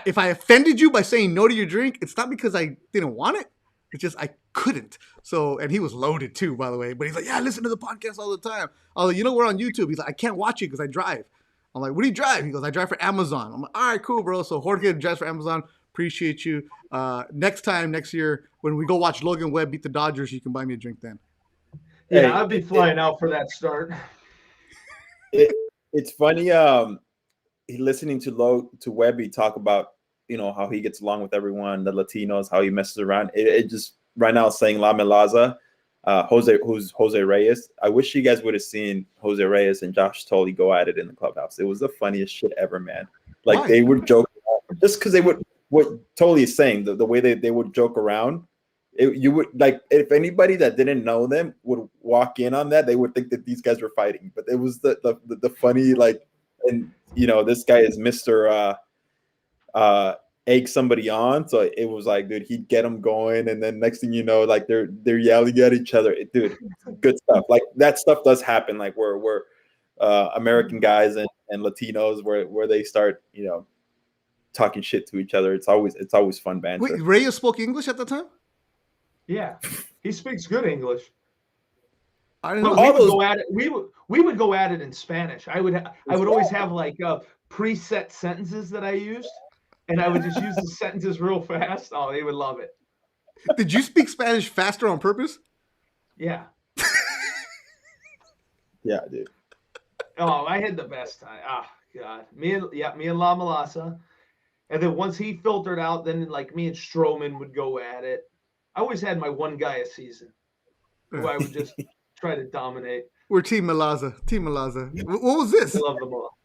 if I offended you by saying no to your drink, it's not because I didn't want it. It's just I couldn't. So, and he was loaded too, by the way. But he's like, "Yeah, I listen to the podcast all the time." I was like, "We're on YouTube." He's like, "I can't watch it because I drive." I'm like, "What do you drive?" He goes, "I drive for Amazon." I'm like, "All right, cool, bro." So Jorge drives for Amazon. Appreciate you. Next year, when we go watch Logan Webb beat the Dodgers, you can buy me a drink then. Yeah, Hey, I'd be flying out for that start. It's funny. Listening to Webby talk about how he gets along with everyone, the Latinos, how he messes around. It just right now saying La Melaza, Jose Reyes. I wish you guys would have seen Jose Reyes and Josh Tolley go at it in the clubhouse. It was the funniest shit ever, man. Like Why? they would joke just because they would. What Tolley is saying, the way they would joke around. You would like if anybody that didn't know them would walk in on that, they would think that these guys were fighting. But it was the funny like, and this guy is Mr. Egg somebody on, so it was like, dude, he'd get them going, and then next thing you know, like they're yelling at each other. Dude, good stuff. Like that stuff does happen. Like where American guys and Latinos where they start talking shit to each other. It's always fun banter. Wait, Reyes spoke English at the time? Yeah, he speaks good English. I didn't But know. we would go at it. We would go at it in Spanish. I would always have like preset sentences that I used, and I would just use the sentences real fast. Oh, they would love it. Did you speak Spanish faster on purpose? Yeah. Yeah, dude. Oh, I had the best time. Ah, God. Me and La Malasa. And then once he filtered out, then like me and Stroman would go at it. I always had my one guy a season who I would just try to dominate. We're Team Malaza. Team Malaza. What was this? I love them all.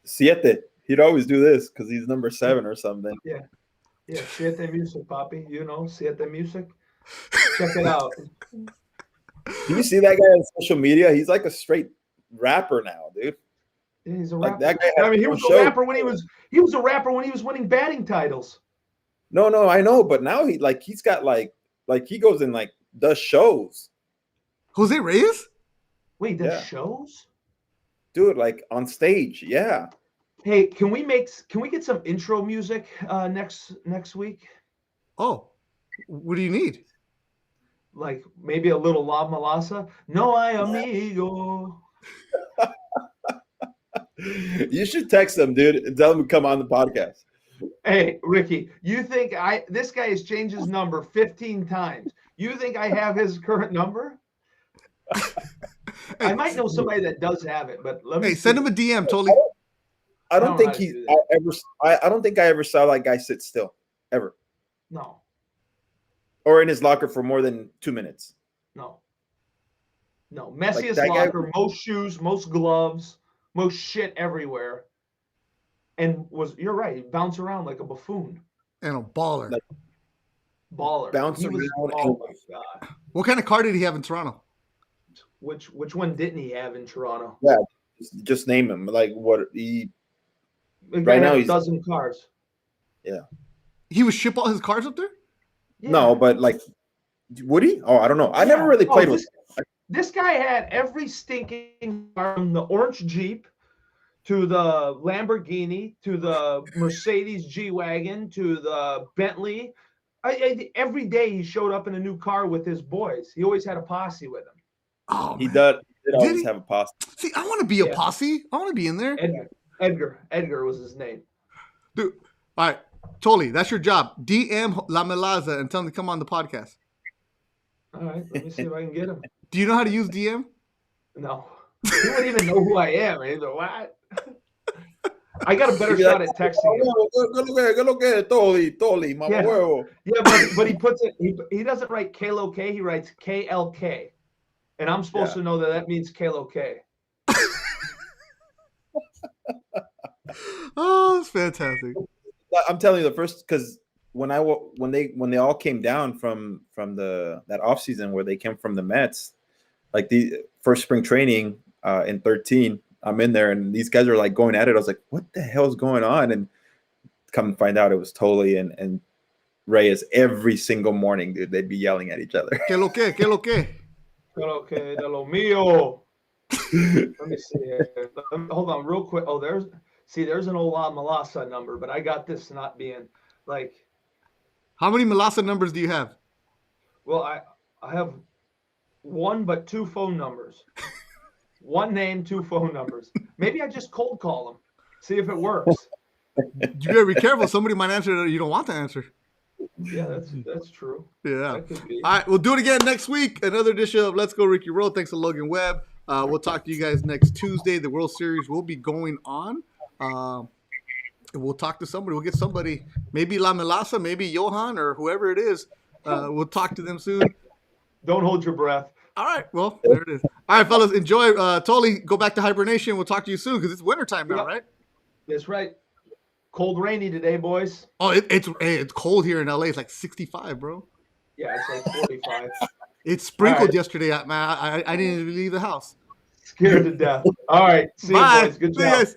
Siete. He'd always do this because he's number 7 or something. Yeah. Yeah. Siete Music, Papi. Siete Music. Check it out. Do you see that guy on social media? He's like a straight rapper now, dude. Yeah, he's a Like rapper. that guy. I mean, he was a rapper when he was a rapper when he was winning batting titles. No, I know, but now he's got like he goes and like does shows. Jose Reyes? Wait, does Yeah. shows? Dude, like on stage, yeah. Hey, can we get some intro music next week? Oh, what do you need? Like maybe a little La Malasa? No hay amigo. You should text them, dude, and tell them to come on the podcast. Hey, Ricky, you think this guy has changed his number 15 times. You think I have his current number? I might know somebody that does have it, but let me send him a DM, totally. I don't think I don't think I ever saw that guy sit still ever. No. Or in his locker for more than 2 minutes. No. Messiest that guy- locker, most shoes, most gloves, most shit everywhere. And you're right, bounce around like a buffoon. And a baller. Like- Baller. Bounce He was, around oh my God. What kind of car did he have in Toronto? Which one didn't he have in Toronto? Yeah, just name him. Like what he The guy Right now had a he's- dozen cars. He would ship all his cars up there? Yeah. No, but like would he? Oh, I don't know. I never really played with This guy had every stinking car, from the orange Jeep to the Lamborghini to the Mercedes G-Wagon to the Bentley. Every day he showed up in a new car with his boys. He always had a posse with him. Oh, He man. did always have a posse. See, I want to be a posse. I want to be in there. Edgar was his name. Dude, all right. Totally. That's your job. DM La Melaza and tell him to come on the podcast. All right. Let me see if I can get him. Do you know how to use DM? No. He wouldn't even know who I am. He's like, what? I got a better shot at texting him. But he puts it. He doesn't write KLOK. He writes KLK, and I'm supposed to know that means KLOK. Oh, it's fantastic. I'm telling you, the first, because when they all came down from that off season where they came from the Mets, like the first spring training in 13, I'm in there and these guys are like going at it. I was like, what the hell is going on? And come to find out it was Tolly and Reyes every single morning, dude. They'd be yelling at each other. ¿Qué lo que? ¿Qué lo que? ¿Qué lo que de lo mío? Let me see here. Hold on real quick. Oh, there's an old Melasa number, but I got this not being like. How many Melasa numbers do you have? Well, I have one, but 2 phone numbers. One name, 2 phone numbers. Maybe I just cold call them, see if it works. You gotta be careful. Somebody might answer that you don't want to answer. Yeah, that's true. Yeah. That could be. All right, we'll do it again next week. Another edition of Let's Go Ricky Roll. Thanks to Logan Webb. We'll talk to you guys next Tuesday. The World Series will be going on. We'll talk to somebody. We'll get somebody, maybe La Melasa, maybe Johan, or whoever it is. We'll talk to them soon. Don't hold your breath. All right. Well, there it is. All right, fellas. Enjoy. Totally go back to hibernation. We'll talk to you soon because it's wintertime now, right? That's right. Cold, rainy today, boys. Oh, it's cold here in LA. It's like 65, bro. Yeah, it's like 45. It sprinkled yesterday. Man, I didn't even leave the house. Scared to death. All right. See you, boys. Good job. See you guys.